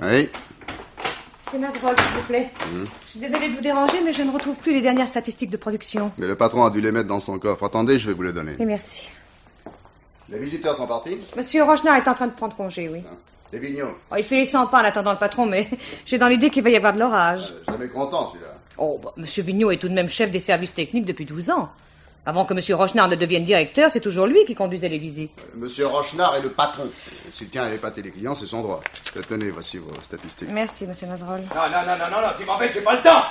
Oui. Monsieur Nazrol, s'il vous plaît. Je suis désolée de vous déranger, mais je ne retrouve plus les dernières statistiques de production. Mais le patron a dû les mettre dans son coffre. Attendez, je vais vous les donner. Et merci. Les visiteurs sont partis? Monsieur Rochenard est en train de prendre congé, oui. Les Vigneault. Oh, il fait les 100 pas en attendant le patron, mais j'ai dans l'idée qu'il va y avoir de l'orage. Jamais content, celui-là. Oh, bah, monsieur Vigneault est tout de même chef des services techniques depuis 12 ans. Avant que monsieur Rochenard ne devienne directeur, c'est toujours lui qui conduisait les visites. Monsieur Rochenard est le patron. S'il tient à épater les clients, c'est son droit. Tenez, voici vos statistiques. Merci, monsieur Nazrol. Non, tu m'embêtes, j'ai pas le temps.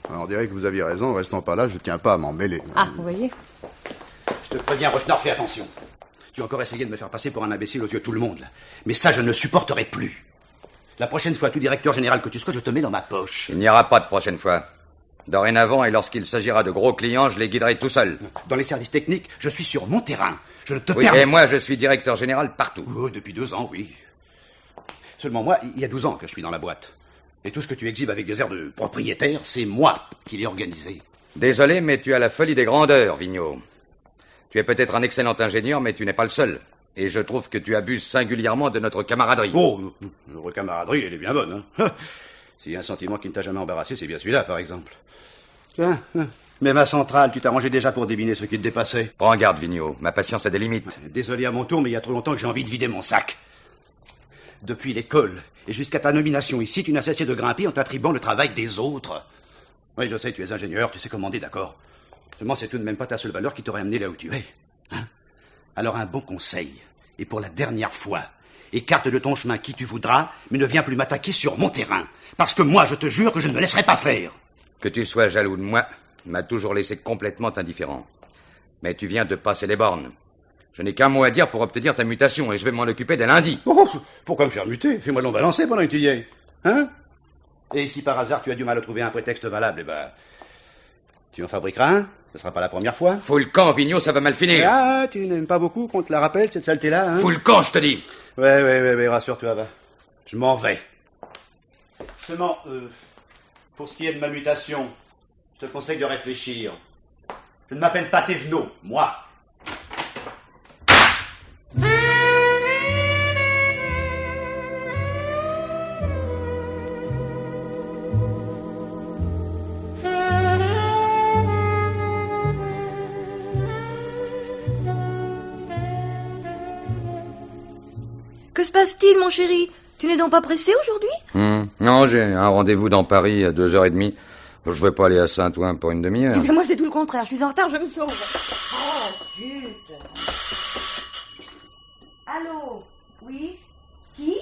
Alors, on dirait que vous aviez raison. Restons pas là, je tiens pas à m'en mêler. Ah, vous voyez? Je te préviens, Rochenard, fais attention. Tu as encore essayé de me faire passer pour un imbécile aux yeux de tout le monde, là. Mais ça, je ne supporterai plus. La prochaine fois, tout directeur général que tu sois, je te mets dans ma poche. Il n'y aura pas de prochaine fois. Dorénavant, et lorsqu'il s'agira de gros clients, je les guiderai tout seul. Dans les services techniques, je suis sur mon terrain. Je ne te Oui, permets... et moi, je suis directeur général partout. Oh, depuis 2 ans, oui. Seulement moi, il y a 12 ans que je suis dans la boîte. Et tout ce que tu exhibes avec des airs de propriétaire, c'est moi qui l'ai organisé. Désolé, mais tu as la folie des grandeurs, Vigneault. Tu es peut-être un excellent ingénieur, mais tu n'es pas le seul. Et je trouve que tu abuses singulièrement de notre camaraderie. Oh, notre camaraderie, elle est bien bonne, hein. S'il y a un sentiment qui ne t'a jamais embarrassé, c'est bien celui-là, par exemple. Tiens, mais ma centrale, tu t'arrangeais déjà pour deviner ce qui te dépassait. Prends garde, Vigneault. Ma patience a des limites. Désolé à mon tour, mais il y a trop longtemps que j'ai envie de vider mon sac. Depuis l'école et jusqu'à ta nomination ici, tu n'as cessé de grimper en t'attribuant le travail des autres. Oui, je sais, tu es ingénieur, tu sais commander, d'accord. Seulement, c'est tout de même pas ta seule valeur qui t'aurait amené là où tu es. Hein? Alors, un bon conseil, et pour la dernière fois, écarte de ton chemin qui tu voudras, mais ne viens plus m'attaquer sur mon terrain. Parce que moi, je te jure que je ne me laisserai pas faire. Que tu sois jaloux de moi m'a toujours laissé complètement indifférent. Mais tu viens de passer les bornes. Je n'ai qu'un mot à dire pour obtenir ta mutation, et je vais m'en occuper dès lundi. Oh, pourquoi me faire muter? Fais-moi l'on balancer pendant que tu y es. Hein? Et si par hasard tu as du mal à trouver un prétexte valable, eh ben... tu en fabriqueras un? Ce sera pas la première fois. Fous le camp, Vigneault, ça va mal finir. Ah, tu n'aimes pas beaucoup qu'on te la rappelle, cette saleté-là, hein? Fous le camp, je te dis. Ouais, rassure-toi, va. Je m'en vais. Seulement, pour ce qui est de ma mutation, je te conseille de réfléchir. Je ne m'appelle pas Thévenot, moi. Que se passe-t-il, mon chéri? Tu n'es donc pas pressé aujourd'hui? Non, j'ai un rendez-vous dans Paris à 2h30. Je vais pas aller à Saint-Ouen pour une demi-heure. Eh bien, moi, c'est tout le contraire. Je suis en retard, je me sauve. Oh, zut. Allô? Oui? Qui?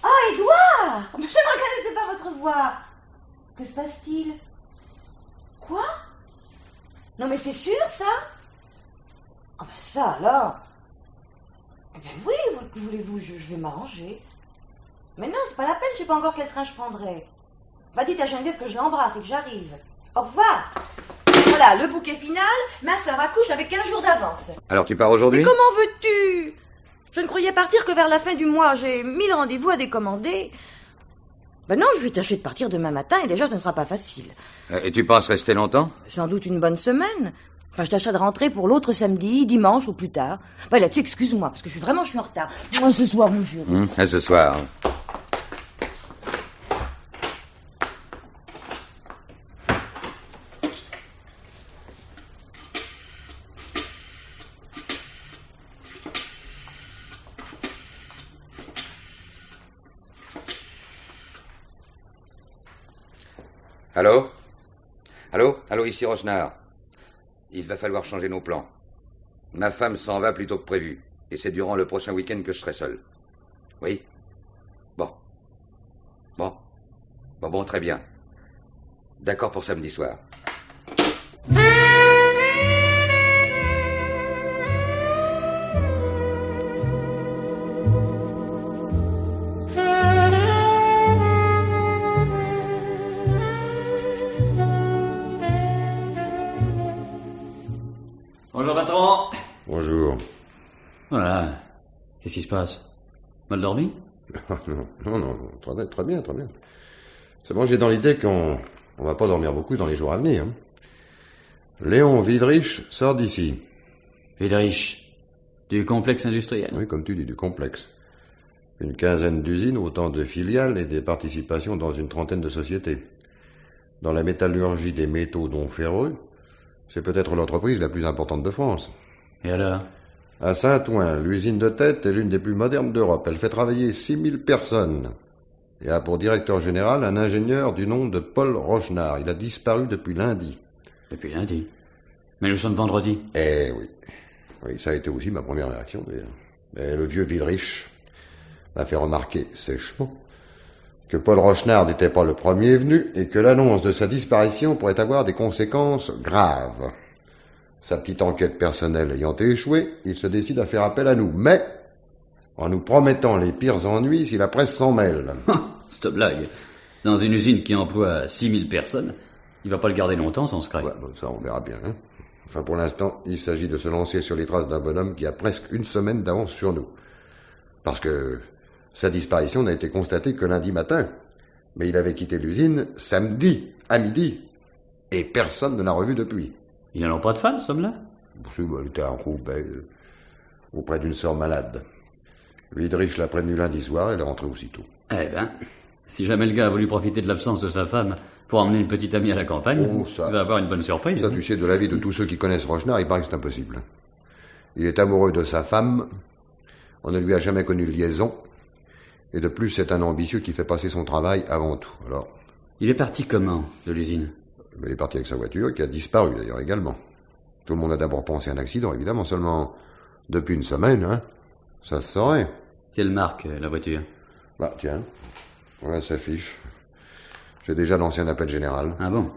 Oh, Édouard! Je ne reconnaissais pas votre voix. Que se passe-t-il? Quoi? Non, mais c'est sûr, ça? Ah ben ça, alors... Eh bien oui, que voulez-vous, je vais m'arranger. Mais non, c'est pas la peine, je sais pas encore quel train je prendrai. Va dites à Geneviève que je l'embrasse et que j'arrive. Au revoir. Voilà, le bouquet final, ma sœur accouche avec 15 jours d'avance. Alors tu pars aujourd'hui? Mais comment veux-tu? Je ne croyais partir que vers la fin du mois. J'ai 1000 rendez-vous à décommander. Ben non, je vais tâcher de partir demain matin et déjà ce ne sera pas facile. Et tu penses rester longtemps? Sans doute une bonne semaine. Enfin, je tâcherai de rentrer pour l'autre samedi, dimanche ou plus tard. Ben là-dessus, excuse-moi, parce que je suis en retard. Moi, ce soir, mon chéri. À ce soir. Allô? Allô, ici Rochenard. Il va falloir changer nos plans. Ma femme s'en va plus tôt que prévu. Et c'est durant le prochain week-end que je serai seul. Oui? Bon, très bien. D'accord pour samedi soir. Bonjour, patron. Bonjour. Voilà. Qu'est-ce qui se passe? Mal dormi? Non, très bien. C'est bon, j'ai dans l'idée qu'on va pas dormir beaucoup dans les jours à venir. Hein. Léon Widrich sort d'ici. Widrich, du complexe industriel. Oui, comme tu dis, du complexe. Une quinzaine d'usines, autant de filiales et des participations dans une trentaine de sociétés. Dans la métallurgie des métaux dont ferreux, c'est peut-être l'entreprise la plus importante de France. Et alors? À Saint-Ouen, l'usine de tête est l'une des plus modernes d'Europe. Elle fait travailler 6000 personnes. Et a pour directeur général un ingénieur du nom de Paul Rochenard. Il a disparu depuis lundi. Depuis lundi? Mais nous sommes vendredi. Eh oui. Oui, ça a été aussi ma première réaction, d'ailleurs. Mais le vieux Widrich m'a fait remarquer sèchement que Paul Rochenard n'était pas le premier venu et que l'annonce de sa disparition pourrait avoir des conséquences graves. Sa petite enquête personnelle ayant échoué, il se décide à faire appel à nous, mais en nous promettant les pires ennuis si la presse s'en mêle. Cette blague. Dans une usine qui emploie 6000 personnes, il va pas le garder longtemps, son secret. Ouais, bon, ça, on verra bien. Hein. Enfin, pour l'instant, il s'agit de se lancer sur les traces d'un bonhomme qui a presque une semaine d'avance sur nous. Parce que sa disparition n'a été constatée que lundi matin. Mais il avait quitté l'usine samedi, à midi. Et personne ne l'a revu depuis. Il n'en a pas de femme, ce homme-là? Si, il était à Roubaix, auprès d'une sœur malade. Widrich l'a prévenu lundi soir, elle est rentrée aussitôt. Eh ben, si jamais le gars a voulu profiter de l'absence de sa femme pour emmener une petite amie à la campagne, il va avoir une bonne surprise. Ça, tu sais, de l'avis de tous ceux qui connaissent Rochenard, il paraît que c'est impossible. Il est amoureux de sa femme, on ne lui a jamais connu de liaison, et de plus, c'est un ambitieux qui fait passer son travail avant tout. Alors, il est parti comment, de l'usine? il est parti avec sa voiture, qui a disparu d'ailleurs également. Tout le monde a d'abord pensé à un accident, évidemment, seulement depuis une semaine, hein, ça se saurait. Quelle marque, la voiture? Bah, tiens, voilà, ça s'affiche. J'ai déjà lancé un appel général. Ah bon?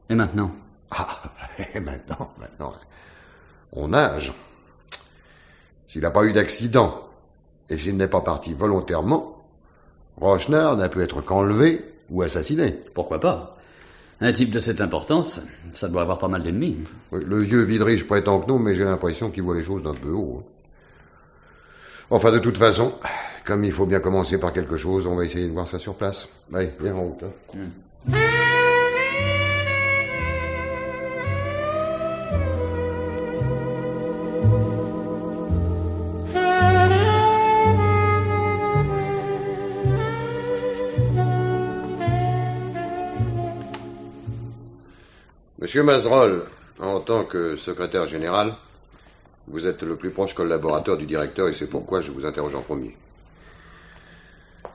Et maintenant? Ah, et maintenant, on nage. S'il n'a pas eu d'accident, et s'il n'est pas parti volontairement, Rochenard n'a pu être qu'enlevé ou assassiné. Pourquoi pas? Un type de cette importance, ça doit avoir pas mal d'ennemis. Oui, le vieux Widrich prétend que non, mais j'ai l'impression qu'il voit les choses d'un peu haut. Enfin, de toute façon, comme il faut bien commencer par quelque chose, on va essayer de voir ça sur place. Allez, viens en route. Hein. Monsieur Mazerolle, en tant que secrétaire général, vous êtes le plus proche collaborateur du directeur et c'est pourquoi je vous interroge en premier.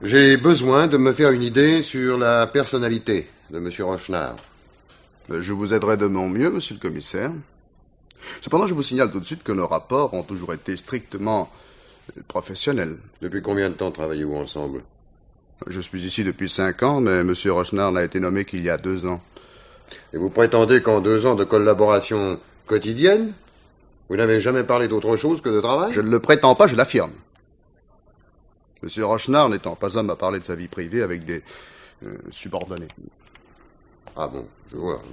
J'ai besoin de me faire une idée sur la personnalité de monsieur Rochenard. Je vous aiderai de mon mieux, monsieur le commissaire. Cependant, je vous signale tout de suite que nos rapports ont toujours été strictement professionnels. Depuis combien de temps travaillez-vous ensemble? Je suis ici depuis 5 ans, mais monsieur Rochenard n'a été nommé qu'il y a 2 ans. Et vous prétendez qu'en 2 ans de collaboration quotidienne, vous n'avez jamais parlé d'autre chose que de travail? Je ne le prétends pas, je l'affirme. Monsieur Rochenard n'étant pas homme à parler de sa vie privée avec des subordonnés. Ah bon, je vois.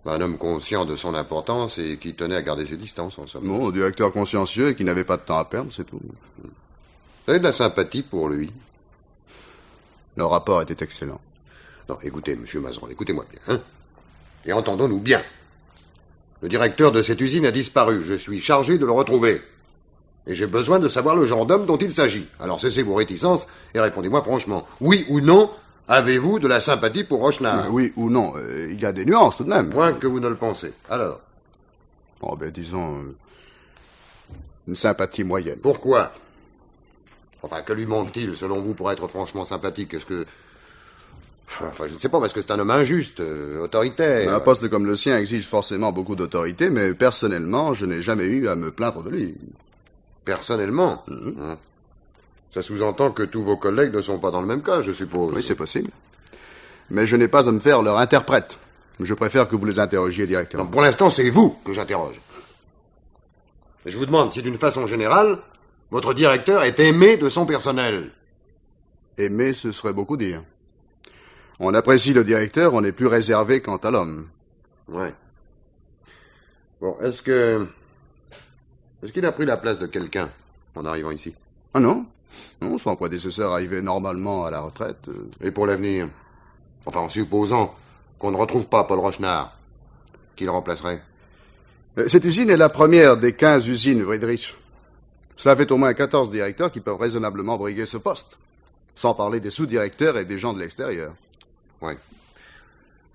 Un homme conscient de son importance et qui tenait à garder ses distances, en somme. Non, directeur consciencieux et qui n'avait pas de temps à perdre, c'est tout. Vous avez de la sympathie pour lui? Nos rapports étaient excellents. Non, écoutez, monsieur Mazerolle, écoutez-moi bien, hein. Et entendons-nous bien. Le directeur de cette usine a disparu. Je suis chargé de le retrouver. Et j'ai besoin de savoir le genre d'homme dont il s'agit. Alors cessez vos réticences et répondez-moi franchement. Oui ou non, avez-vous de la sympathie pour Rochenard? Oui ou non, il y a des nuances tout de même. Moins que vous ne le pensez. Alors? Oh ben disons, une sympathie moyenne. Pourquoi? Enfin, que lui manque-t-il, selon vous, pour être franchement sympathique? Est-ce que... Enfin, je ne sais pas, parce que c'est un homme injuste, autoritaire. Un poste comme le sien exige forcément beaucoup d'autorité, mais personnellement, je n'ai jamais eu à me plaindre de lui. Personnellement? Ça sous-entend que tous vos collègues ne sont pas dans le même cas, je suppose. Oui, c'est possible. Mais je n'ai pas à me faire leur interprète. Je préfère que vous les interrogiez directement. Non, pour l'instant, c'est vous que j'interroge. Et je vous demande si, d'une façon générale, votre directeur est aimé de son personnel. Aimer, ce serait beaucoup dire. On apprécie le directeur, on est plus réservé quant à l'homme. Ouais. Bon, est-ce qu'il a pris la place de quelqu'un en arrivant ici? Ah non. Non, son prédécesseur arrivait normalement à la retraite. Et pour l'avenir? Enfin, en supposant qu'on ne retrouve pas Paul Rochenard, qui le remplacerait? Cette usine est la première des 15 usines Widrich. Cela fait au moins 14 directeurs qui peuvent raisonnablement briguer ce poste. Sans parler des sous-directeurs et des gens de l'extérieur. Oui.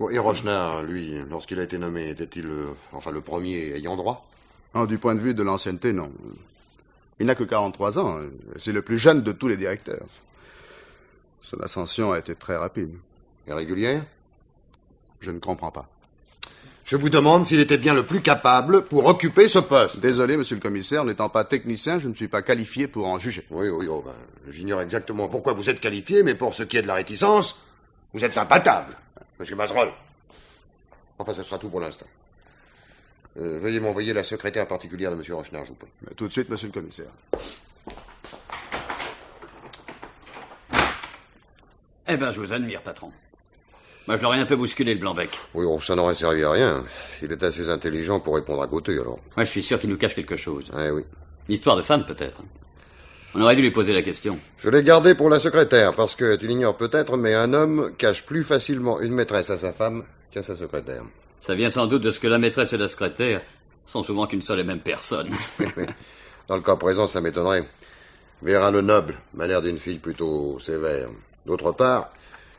Bon, et Rochnard, lui, lorsqu'il a été nommé, était-il, le premier ayant droit? Du point de vue de l'ancienneté, non. Il n'a que 43 ans. C'est le plus jeune de tous les directeurs. Son ascension a été très rapide. Et régulière? Je ne comprends pas. Je vous demande s'il était bien le plus capable pour occuper ce poste. Désolé, monsieur le commissaire, n'étant pas technicien, je ne suis pas qualifié pour en juger. Oui, j'ignore exactement pourquoi vous êtes qualifié, mais pour ce qui est de la réticence, vous êtes sympatable, monsieur Mazerolle. Enfin, ce sera tout pour l'instant. Veuillez m'envoyer la secrétaire particulière de monsieur Rochnard, je vous prie. Tout de suite, monsieur le commissaire. Eh ben, je vous admire, patron. Moi, je l'aurais un peu bousculé, le Blanc-Bec. Oui, ça n'aurait servi à rien. Il est assez intelligent pour répondre à côté, alors. Moi, je suis sûr qu'il nous cache quelque chose. Oui. Une histoire de femme, peut-être. On aurait dû lui poser la question. Je l'ai gardé pour la secrétaire, parce que, tu l'ignores peut-être, mais un homme cache plus facilement une maîtresse à sa femme qu'à sa secrétaire. Ça vient sans doute de ce que la maîtresse et la secrétaire sont souvent qu'une seule et même personne. Dans le cas présent, ça m'étonnerait. Vera le Noble m'a l'air d'une fille plutôt sévère. D'autre part,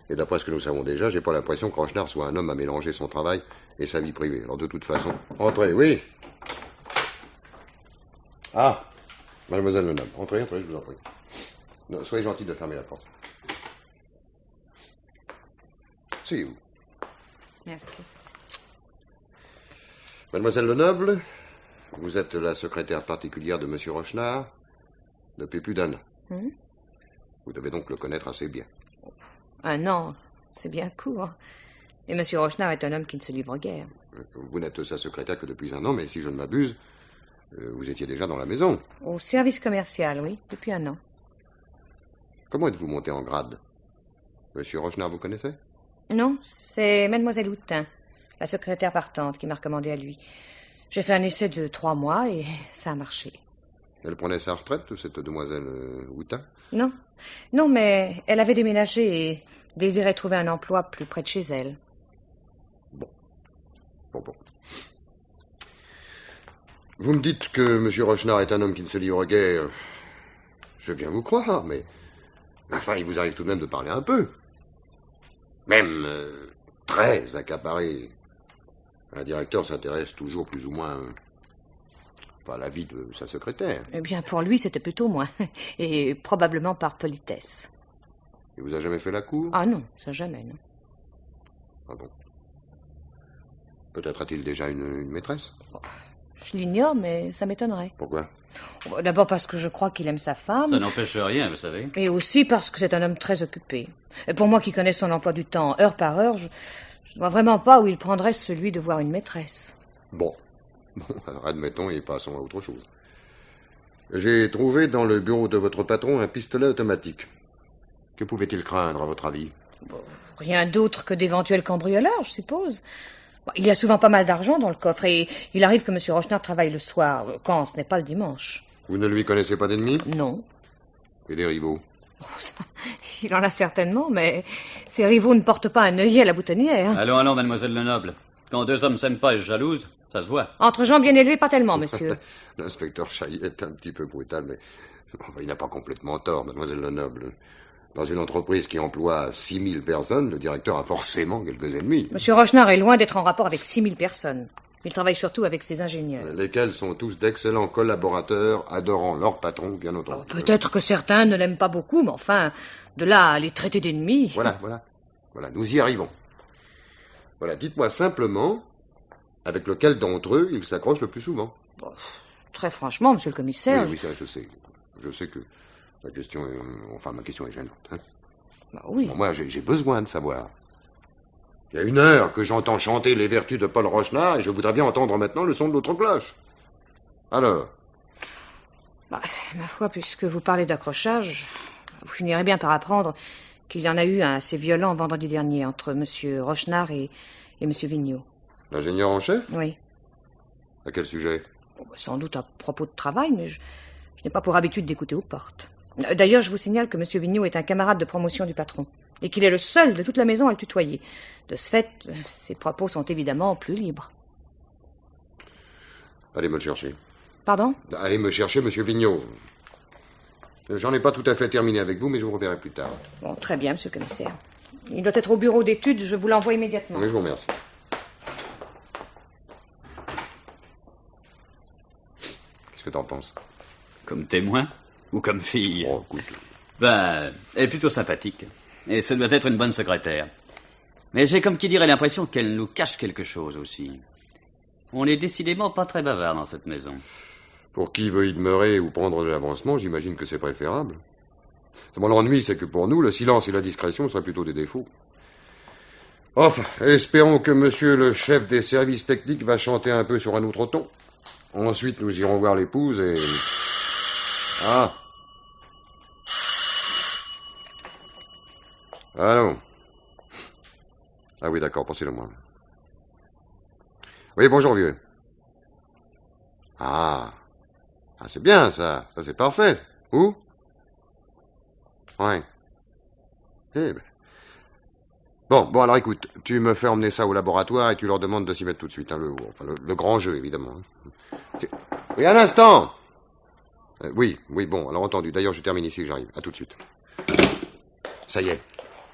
et d'après ce que nous savons déjà, j'ai pas l'impression que Rochnard soit un homme à mélanger son travail et sa vie privée. Alors de toute façon... Entrez, oui. Ah, mademoiselle le Noble. Entrez, je vous en prie. Non, soyez gentil de fermer la porte. Asseyez-vous. Merci. Mademoiselle le Noble, vous êtes la secrétaire particulière de monsieur Rochnard depuis plus d'1 an. Vous devez donc le connaître assez bien. 1 an, c'est bien court. Et M. Rochnard est un homme qui ne se livre guère. Vous n'êtes sa secrétaire que depuis 1 an, mais si je ne m'abuse, vous étiez déjà dans la maison. Au service commercial, oui, depuis 1 an. Comment êtes-vous monté en grade? M. Rochnard, vous connaissez? Non, c'est Mademoiselle Houtin, la secrétaire partante, qui m'a recommandé à lui. J'ai fait un essai de 3 mois et ça a marché. Elle prenait sa retraite, cette demoiselle Houtin? Non, mais elle avait déménagé et désirait trouver un emploi plus près de chez elle. Bon. Vous me dites que M. Rochnard est un homme qui ne se livre guère. Je veux bien vous croire, mais... Enfin, il vous arrive tout de même de parler un peu. Même très accaparé. Un directeur s'intéresse toujours plus ou moins... à la vie de sa secrétaire. Eh bien, pour lui, c'était plutôt moins. Et probablement par politesse. Il vous a jamais fait la cour? Ah non, ça jamais, non. Ah bon? Peut-être a-t-il déjà une maîtresse? Je l'ignore, mais ça m'étonnerait. Pourquoi? D'abord parce que je crois qu'il aime sa femme. Ça n'empêche rien, vous savez. Et aussi parce que c'est un homme très occupé. Et pour moi qui connais son emploi du temps, heure par heure, je ne vois vraiment pas où il prendrait celui de voir une maîtresse. Bon, alors admettons et passons à autre chose. J'ai trouvé dans le bureau de votre patron un pistolet automatique. Que pouvait-il craindre, à votre avis? Rien d'autre que d'éventuels cambrioleurs, je suppose. Il y a souvent pas mal d'argent dans le coffre et il arrive que M. Rochnard travaille le soir, quand ce n'est pas le dimanche. Vous ne lui connaissez pas d'ennemis? Non. Et des rivaux? Il en a certainement, mais ses rivaux ne portent pas un œillet à la boutonnière. Allons, mademoiselle le Noble. Quand 2 hommes s'aiment pas et se jalousent, ça se voit. Entre gens bien élevés, pas tellement, monsieur. L'inspecteur Chaillet est un petit peu brutal, mais il n'a pas complètement tort, mademoiselle le Noble. Dans une entreprise qui emploie 6000 personnes, le directeur a forcément quelques ennemis. Monsieur Rochnard est loin d'être en rapport avec 6000 personnes. Il travaille surtout avec ses ingénieurs. Lesquels sont tous d'excellents collaborateurs, adorant leur patron, bien entendu. Peut-être que certains ne l'aiment pas beaucoup, mais enfin, de là à les traiter d'ennemis... Voilà, nous y arrivons. Voilà, dites-moi simplement avec lequel d'entre eux il s'accroche le plus souvent. Très franchement, monsieur le commissaire... Oui, ça, je sais. Je sais que ma question est gênante. Hein. Oui. Moi, j'ai besoin de savoir. Il y a 1 heure que j'entends chanter les vertus de Paul Rochnard et je voudrais bien entendre maintenant le son de l'autre cloche. Alors? Ma foi, puisque vous parlez d'accrochage, vous finirez bien par apprendre qu'il y en a eu un assez violent vendredi dernier entre M. Rochnard et M. Vigneault. L'ingénieur en chef? Oui. À quel sujet? Sans doute à propos de travail, mais je n'ai pas pour habitude d'écouter aux portes. D'ailleurs, je vous signale que M. Vigneault est un camarade de promotion du patron, et qu'il est le seul de toute la maison à le tutoyer. De ce fait, ses propos sont évidemment plus libres. Allez me le chercher. Pardon? Allez me chercher monsieur Vigneault. J'en ai pas tout à fait terminé avec vous, mais je vous reverrai plus tard. Bon, très bien, monsieur le commissaire. Il doit être au bureau d'études, je vous l'envoie immédiatement. Oui, je vous remercie. Qu'est-ce que t'en penses? Comme témoin ou comme fille? Oh, écoute. Ben, elle est plutôt sympathique. Et ça doit être une bonne secrétaire. Mais j'ai comme qui dirait l'impression qu'elle nous cache quelque chose aussi. On est décidément pas très bavard dans cette maison. Pour qui veut y demeurer ou prendre de l'avancement, j'imagine que c'est préférable. Seulement l'ennui, c'est que pour nous, le silence et la discrétion seraient plutôt des défauts. Enfin, espérons que monsieur le chef des services techniques va chanter un peu sur un autre ton. Ensuite, nous irons voir l'épouse et... Ah! Allô? Ah oui, d'accord, passez-le moi. Oui, bonjour, vieux. Ah, c'est bien, ça. Ça, c'est parfait. Où? Ouais. Eh ben. Bon, alors écoute, tu me fais emmener ça au laboratoire et tu leur demandes de s'y mettre tout de suite, hein, le grand jeu, évidemment. Oui, un instant! Oui, bon, alors entendu. D'ailleurs, je termine ici, j'arrive. À tout de suite. Ça y est.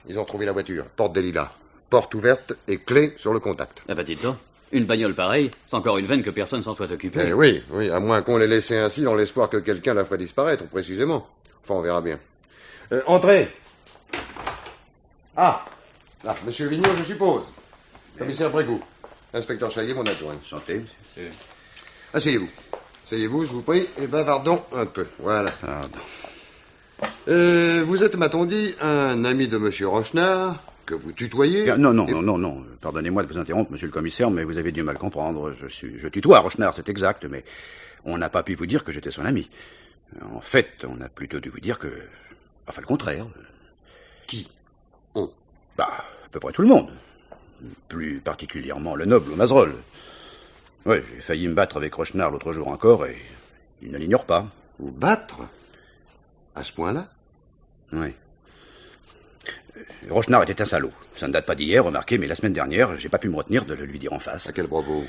Ils ont trouvé la voiture. Porte des Lilas. Porte ouverte et clé sur le contact. Ah bah dites-donc, une bagnole pareille, c'est encore une veine que personne s'en soit occupé. Eh oui, à moins qu'on l'ait laissé ainsi dans l'espoir que quelqu'un la ferait disparaître, précisément. Enfin, on verra bien. Entrez! Ah, monsieur Vigneault, je suppose. Commissaire Brégout. Inspecteur Chaillet, mon adjoint. Santé. Asseyez-vous. Asseyez-vous, je vous prie, et bavardons un peu. Voilà. Pardon. Vous êtes, m'a-t-on dit, un ami de monsieur Rochenard, que vous tutoyez? Non. Pardonnez-moi de vous interrompre, monsieur le commissaire, mais vous avez dû mal comprendre. Je tutoie Rochenard, c'est exact, mais on n'a pas pu vous dire que j'étais son ami. En fait, on a plutôt dû vous dire que... Enfin, le contraire. Qui? On? À peu près tout le monde. Plus particulièrement le noble au Mazerolle. Ouais, j'ai failli me battre avec Rochenard l'autre jour encore, et il ne l'ignore pas. Vous battre? À ce point-là? Oui. Rochenard était un salaud. Ça ne date pas d'hier, remarquez, mais la semaine dernière, j'ai pas pu me retenir de le lui dire en face. À quel propos?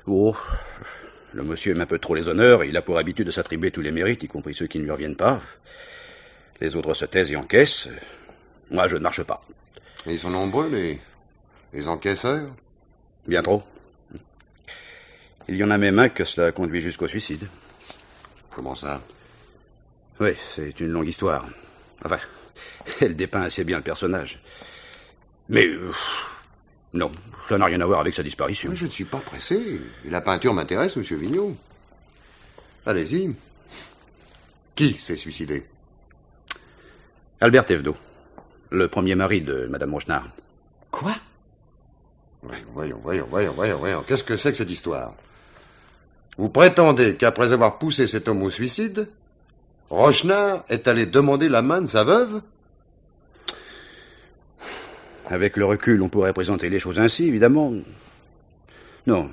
Oh, le monsieur aime un peu trop les honneurs, et il a pour habitude de s'attribuer tous les mérites, y compris ceux qui ne lui reviennent pas. Les autres se taisent et encaissent. Moi, je ne marche pas. Et ils sont nombreux, les encaisseurs? Bien trop. Il y en a même un que cela conduit jusqu'au suicide. Comment ça? Oui, c'est une longue histoire. Enfin, elle dépeint assez bien le personnage. Mais, non, ça n'a rien à voir avec sa disparition. Mais je ne suis pas pressé. Et la peinture m'intéresse, monsieur Vigneault. Allez-y. Qui s'est suicidé? Albert Thévenot, le premier mari de madame Rochenard. Quoi? Voyons. Qu'est-ce que c'est que cette histoire? Vous prétendez qu'après avoir poussé cet homme au suicide, Rochenard est allé demander la main de sa veuve? Avec le recul, on pourrait présenter les choses ainsi, évidemment. Non,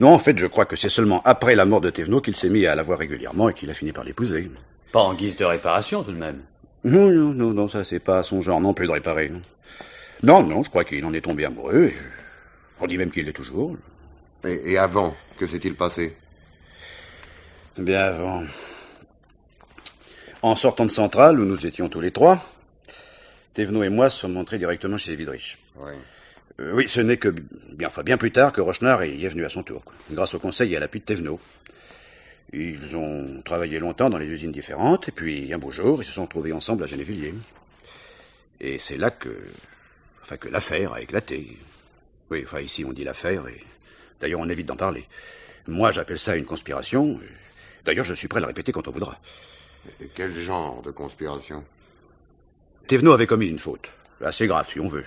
en fait, je crois que c'est seulement après la mort de Thévenot qu'il s'est mis à la voir régulièrement et qu'il a fini par l'épouser. Pas en guise de réparation, tout de même. Non, ça c'est pas son genre non plus de réparer. Non, je crois qu'il en est tombé amoureux. On dit même qu'il l'est toujours. Et avant, que s'est-il passé? Bien avant. En sortant de Centrale, où nous étions tous les trois, Thévenot et moi sommes entrés directement chez Vidrich. Oui. Oui, ce n'est que bien plus tard que Rochenard y est venu à son tour, grâce au conseil et à l'appui de Thévenot. Ils ont travaillé longtemps dans les usines différentes, et puis un beau jour, ils se sont retrouvés ensemble à Gennevilliers. Et c'est là que l'affaire a éclaté. Oui, ici on dit l'affaire, et d'ailleurs on évite d'en parler. Moi j'appelle ça une conspiration. D'ailleurs je suis prêt à la répéter quand on voudra. Et quel genre de conspiration? Thévenot avait commis une faute, assez grave si on veut.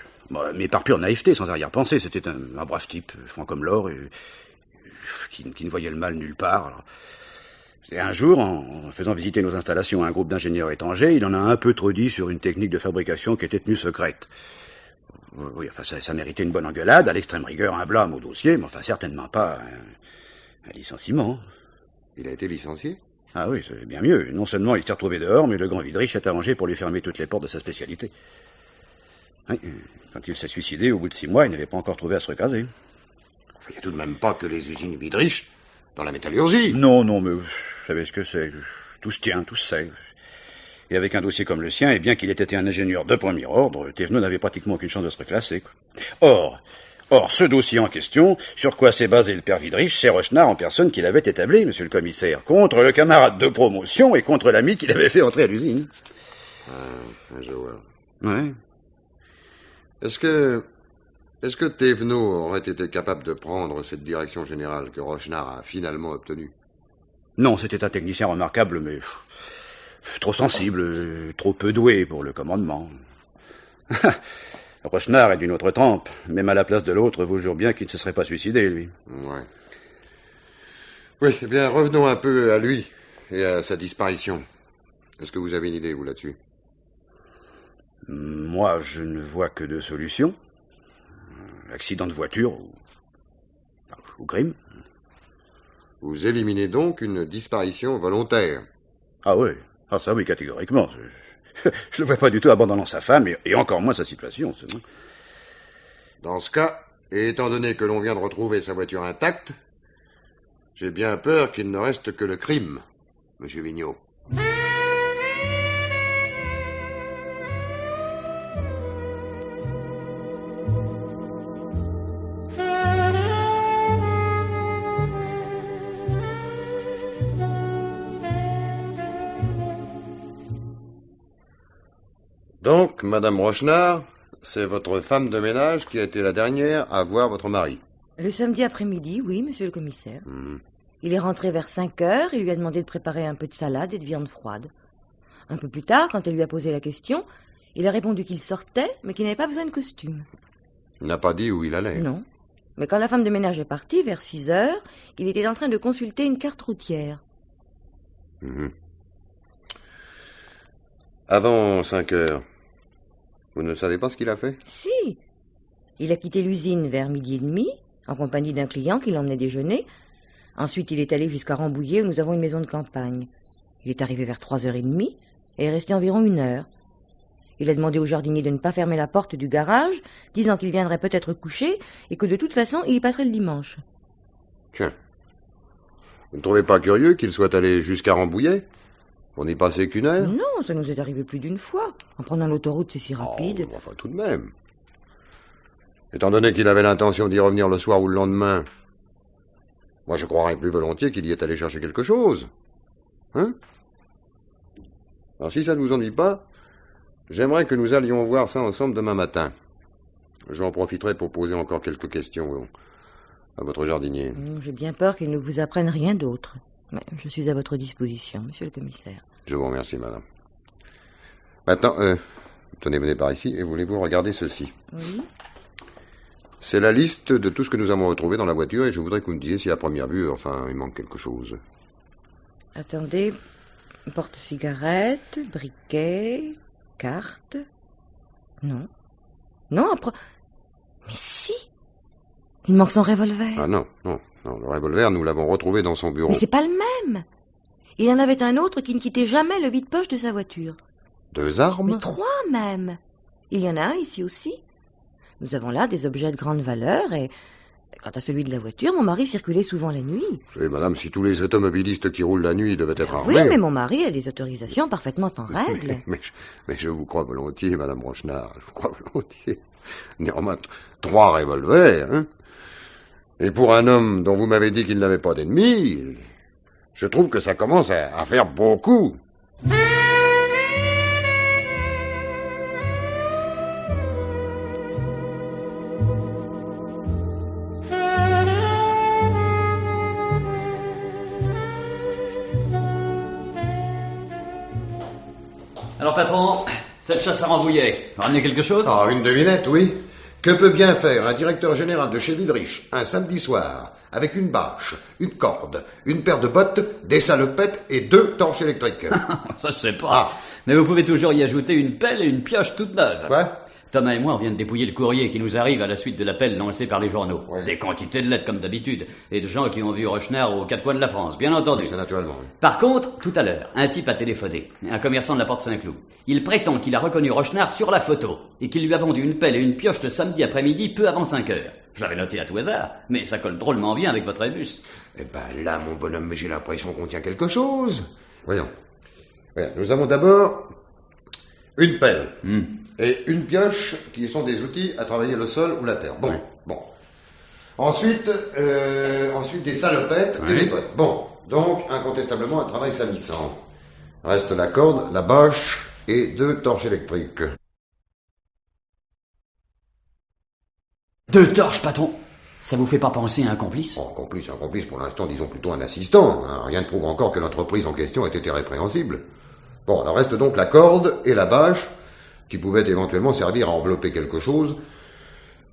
Mais par pure naïveté, sans arrière-pensée, c'était un brave type, franc comme l'or, qui ne voyait le mal nulle part. Alors, et un jour, en faisant visiter nos installations à un groupe d'ingénieurs étrangers, il en a un peu trop dit sur une technique de fabrication qui était tenue secrète. Oui, ça méritait une bonne engueulade, à l'extrême rigueur un blâme au dossier, mais certainement pas un licenciement. Il a été licencié? Ah oui, c'est bien mieux. Non seulement il s'est retrouvé dehors, mais le grand Vidrich s'est arrangé pour lui fermer toutes les portes de sa spécialité. Oui, quand il s'est suicidé, au bout de 6 mois, il n'avait pas encore trouvé à se recaser. Il n'y a tout de même pas que les usines Vidrich Dans la métallurgie. Non, mais vous savez ce que c'est. Tout se tient, tout se sait. Et avec un dossier comme le sien, et bien qu'il ait été un ingénieur de premier ordre, Thévenot n'avait pratiquement aucune chance de se reclasser, quoi. Or, ce dossier en question, sur quoi s'est basé le père Widrich, c'est Rochenard en personne qui l'avait établi, monsieur le commissaire, contre le camarade de promotion et contre l'ami qui l'avait fait entrer à l'usine. Je vois. Ouais. Est-ce que Thévenot aurait été capable de prendre cette direction générale que Rochenard a finalement obtenue? Non, c'était un technicien remarquable, mais trop sensible, trop peu doué pour le commandement. Rochenard est d'une autre trempe. Même à la place de l'autre, vous jure bien qu'il ne se serait pas suicidé, lui. Ouais. Oui, eh bien, revenons un peu à lui et à sa disparition. Est-ce que vous avez une idée, vous, là-dessus? Moi, je ne vois que deux solutions. Accident de voiture ou crime. Vous éliminez donc une disparition volontaire? Ah oui, ça oui, catégoriquement. Je le vois pas du tout abandonnant sa femme, et encore moins sa situation. Dans ce cas, et étant donné que l'on vient de retrouver sa voiture intacte, j'ai bien peur qu'il ne reste que le crime, monsieur Vigneault. Donc, Madame Rochenard, c'est votre femme de ménage qui a été la dernière à voir votre mari? Le samedi après-midi, oui, monsieur le commissaire. Il est rentré vers 5 heures, il lui a demandé de préparer un peu de salade et de viande froide. Un peu plus tard, quand elle lui a posé la question, il a répondu qu'il sortait, mais qu'il n'avait pas besoin de costume. Il n'a pas dit où il allait? Non. Mais quand la femme de ménage est partie, vers 6 heures, il était en train de consulter une carte routière. Avant 5 heures, vous ne savez pas ce qu'il a fait? Si. Il a quitté l'usine vers 12h30, en compagnie d'un client qui l'emmenait déjeuner. Ensuite, il est allé jusqu'à Rambouillet, où nous avons une maison de campagne. Il est arrivé vers 3h30 et est resté environ 1 heure. Il a demandé au jardinier de ne pas fermer la porte du garage, disant qu'il viendrait peut-être coucher et que de toute façon, il y passerait le dimanche. Tiens. Vous ne trouvez pas curieux qu'il soit allé jusqu'à Rambouillet? On n'y passait qu'1 heure? Non, ça nous est arrivé plus d'une fois. En prenant l'autoroute, c'est si rapide. Enfin, tout de même. Étant donné qu'il avait l'intention d'y revenir le soir ou le lendemain, moi je croirais plus volontiers qu'il y est allé chercher quelque chose. Hein? Alors si ça ne vous ennuie pas, j'aimerais que nous allions voir ça ensemble demain matin. J'en profiterai pour poser encore quelques questions à votre jardinier. J'ai bien peur qu'il ne vous apprenne rien d'autre. Mais je suis à votre disposition, monsieur le commissaire. Je vous remercie, madame. Maintenant, tenez, venez par ici et voulez-vous regarder ceci? Oui. C'est la liste de tout ce que nous avons retrouvé dans la voiture et je voudrais que vous me disiez si à première vue, enfin, il manque quelque chose. Attendez, porte-cigarette, briquet, carte... Non. Non, après... Mais si! Il manque son revolver. Ah non, le revolver, nous l'avons retrouvé dans son bureau. Mais c'est pas le même. Il y en avait un autre qui ne quittait jamais le vide-poche de sa voiture. 2 armes? Mais 3 même. Il y en a un ici aussi. Nous avons là des objets de grande valeur et... Quant à celui de la voiture, mon mari circulait souvent la nuit. Oui, madame, si tous les automobilistes qui roulent la nuit devaient être armés... Oui, mais mon mari a des autorisations parfaitement en règle. Mais je vous crois volontiers, madame Rochenard, je vous crois volontiers. Néanmoins, 3 revolvers, hein? Et pour un homme dont vous m'avez dit qu'il n'avait pas d'ennemis, je trouve que ça commence à faire beaucoup. Alors, patron, cette chasse à Rambouillet, ramenez quelque chose? Ah, une devinette, oui. Que peut bien faire un directeur général de chez Widrich un samedi soir avec une bâche, une corde, une paire de bottes, des salopettes et 2 torches électriques? Ça, je sais pas. Mais vous pouvez toujours y ajouter une pelle et une pioche toute neuve. Quoi? Thomas et moi, on vient de dépouiller le courrier qui nous arrive à la suite de l'appel lancé par les journaux. Ouais. Des quantités de lettres, comme d'habitude, et de gens qui ont vu Rochenard aux 4 coins de la France, bien entendu. Oui, c'est naturellement. Oui. Par contre, tout à l'heure, un type a téléphoné, un commerçant de la Porte Saint-Cloud. Il prétend qu'il a reconnu Rochenard sur la photo, et qu'il lui a vendu une pelle et une pioche le samedi après-midi, peu avant 5 heures. Je l'avais noté à tout hasard, mais ça colle drôlement bien avec votre rébus. Eh ben là, mon bonhomme, j'ai l'impression qu'on tient quelque chose. Voyons. Nous avons d'abord une pelle et une pioche qui sont des outils à travailler le sol ou la terre. Bon. Ensuite des salopettes et des bottes. Bon, donc incontestablement un travail salissant. Reste la corde, la bâche et 2 torches électriques. 2 torches, patron. Ça vous fait pas penser à un complice? Un complice, pour l'instant, disons plutôt un assistant. Hein. Rien ne prouve encore que l'entreprise en question ait été répréhensible. Bon, alors reste donc la corde et la bâche, qui pouvaient éventuellement servir à envelopper quelque chose,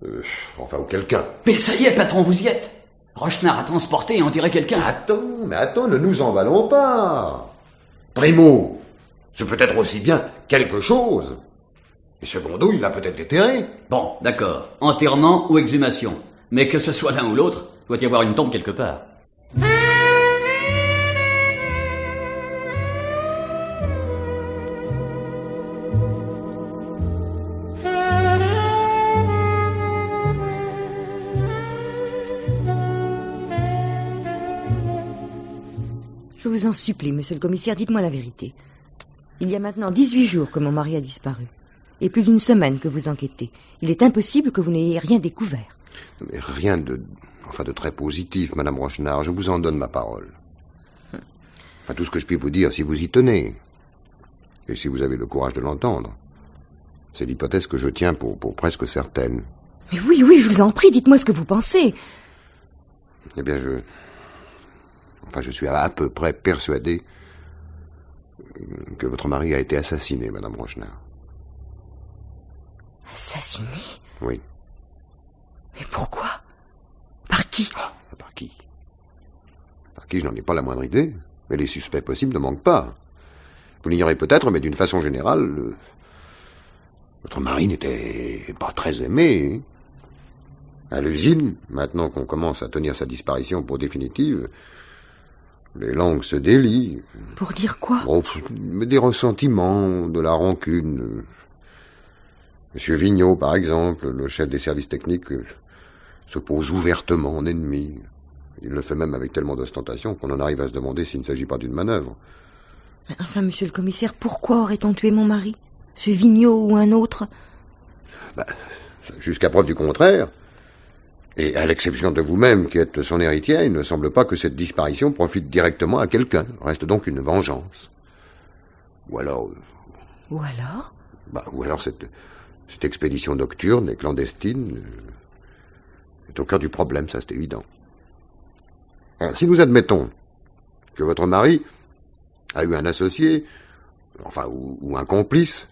ou quelqu'un. Mais ça y est, patron, vous y êtes. Rochenard a transporté et on dirait quelqu'un. Attends, ne nous emballons pas. Primo, c'est peut-être aussi bien quelque chose. Et secondo, il l'a peut-être déterré. Bon, d'accord. Enterrement ou exhumation. Mais que ce soit l'un ou l'autre, doit y avoir une tombe quelque part. Je vous en supplie, monsieur le commissaire, dites-moi la vérité. Il y a maintenant 18 jours que mon mari a disparu. Et plus d'une semaine que vous enquêtez. Il est impossible que vous n'ayez rien découvert. Mais rien de très positif, Madame Rochenard. Je vous en donne ma parole. Enfin, tout ce que je puis vous dire, si vous y tenez, et si vous avez le courage de l'entendre, c'est l'hypothèse que je tiens pour presque certaine. Mais oui, je vous en prie, dites-moi ce que vous pensez. Eh bien, je suis à peu près persuadé que votre mari a été assassiné, Madame Rochenard. Assassiné? Oui. Mais pourquoi? Par qui? Par qui? Par qui, je n'en ai pas la moindre idée. Mais les suspects possibles ne manquent pas. Vous l'ignorez peut-être, mais d'une façon générale, votre mari n'était pas très aimé. À l'usine, maintenant qu'on commence à tenir sa disparition pour définitive, les langues se délient. Pour dire quoi? Des ressentiments, de la rancune. Monsieur Vigneault, par exemple, le chef des services techniques, se pose ouvertement en ennemi. Il le fait même avec tellement d'ostentation qu'on en arrive à se demander s'il ne s'agit pas d'une manœuvre. Mais enfin, monsieur le commissaire, pourquoi aurait-on tué mon mari? Ce Vigneault ou un autre? Jusqu'à preuve du contraire. Et à l'exception de vous-même, qui êtes son héritière, il ne semble pas que cette disparition profite directement à quelqu'un. Reste donc une vengeance. Ou alors... Ou alors? Ou alors cette expédition nocturne et clandestine est au cœur du problème, ça c'est évident. Alors, si nous admettons que votre mari a eu un associé, ou un complice,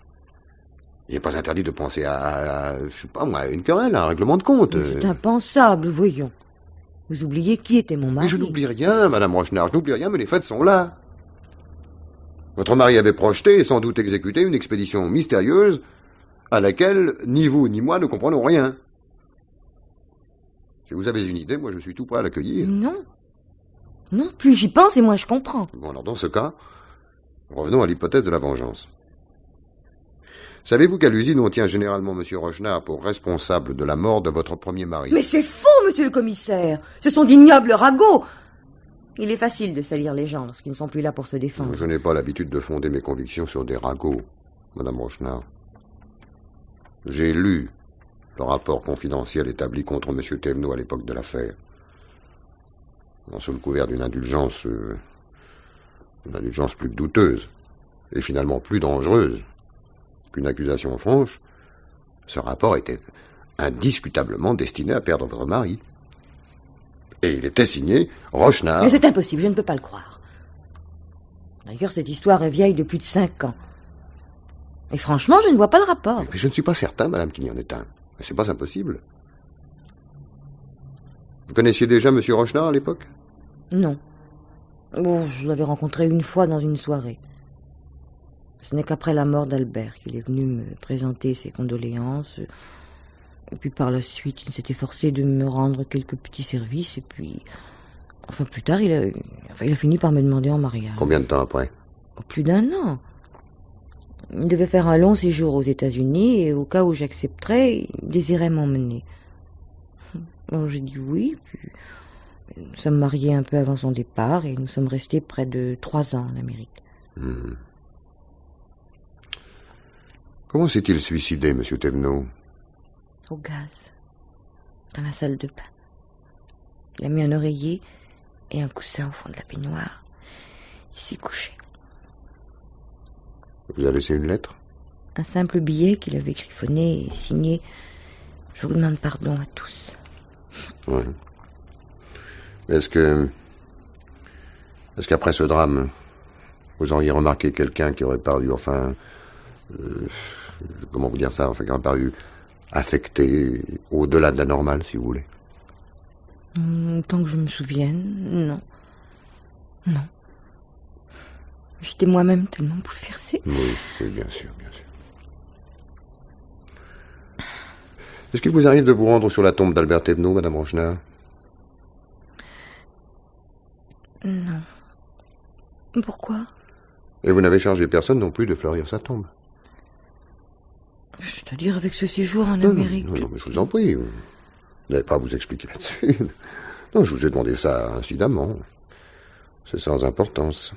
il n'est pas interdit de penser à une querelle, à un règlement de compte. C'est impensable, voyons. Vous oubliez qui était mon mari. Mais je n'oublie rien, Madame Rochenard, je n'oublie rien, mais les faits sont là. Votre mari avait projeté et sans doute exécuté une expédition mystérieuse à laquelle ni vous ni moi ne comprenons rien. Si vous avez une idée, moi je suis tout prêt à l'accueillir. Non, plus j'y pense et moins je comprends. Bon, alors dans ce cas, revenons à l'hypothèse de la vengeance. Savez-vous qu'à l'usine, on tient généralement M. Rochenard pour responsable de la mort de votre premier mari? Mais c'est faux, monsieur le commissaire. Ce sont d'ignobles ragots. Il est facile de salir les gens lorsqu'ils ne sont plus là pour se défendre. Je n'ai pas l'habitude de fonder mes convictions sur des ragots, Madame Rochenard. J'ai lu le rapport confidentiel établi contre M. Thévenot à l'époque de l'affaire. Sous le couvert d'une indulgence plus douteuse, et finalement plus dangereuse qu'une accusation franche, ce rapport était indiscutablement destiné à perdre votre mari. Et il était signé Rochenard. Mais c'est impossible, je ne peux pas le croire. D'ailleurs, cette histoire est vieille de plus de 5 ans. Et franchement, je ne vois pas le rapport. Mais je ne suis pas certain, madame, qu'il y en ait un. Mais c'est pas impossible. Vous connaissiez déjà M. Rochenard à l'époque? Non. Je l'avais rencontré une fois dans une soirée. Ce n'est qu'après la mort d'Albert qu'il est venu me présenter ses condoléances. Et puis par la suite, il s'est efforcé de me rendre quelques petits services. Et puis... plus tard, il a fini par me demander en mariage. Combien de temps après? Plus d'1 an. Il devait faire un long séjour aux États-Unis et au cas où j'accepterais, il désirait m'emmener. Alors j'ai dit oui, puis nous sommes mariés un peu avant son départ et nous sommes restés près de 3 ans en Amérique. Comment s'est-il suicidé, M. Thévenot? Au gaz, dans la salle de bain. Il a mis un oreiller et un coussin au fond de la baignoire. Il s'est couché. Vous avez laissé une lettre? Un simple billet qu'il avait griffonné et signé « Je vous demande pardon à tous ». Oui. Est-ce qu'après ce drame, vous auriez remarqué quelqu'un qui aurait paru, comment vous dire ça, qui aurait paru affecté, au-delà de la normale, si vous voulez? Tant que je me souvienne, non. Non. J'étais moi-même tellement bouleversée. Oui, bien sûr, bien sûr. Est-ce qu'il vous arrive de vous rendre sur la tombe d'Albert Thévenot, Madame Rochenard? Non. Pourquoi? Et vous n'avez chargé personne non plus de fleurir sa tombe? C'est-à-dire avec ce séjour en Amérique? Non, mais je vous en prie. Vous n'avez pas à vous expliquer là-dessus. Non, je vous ai demandé ça incidemment. C'est sans importance.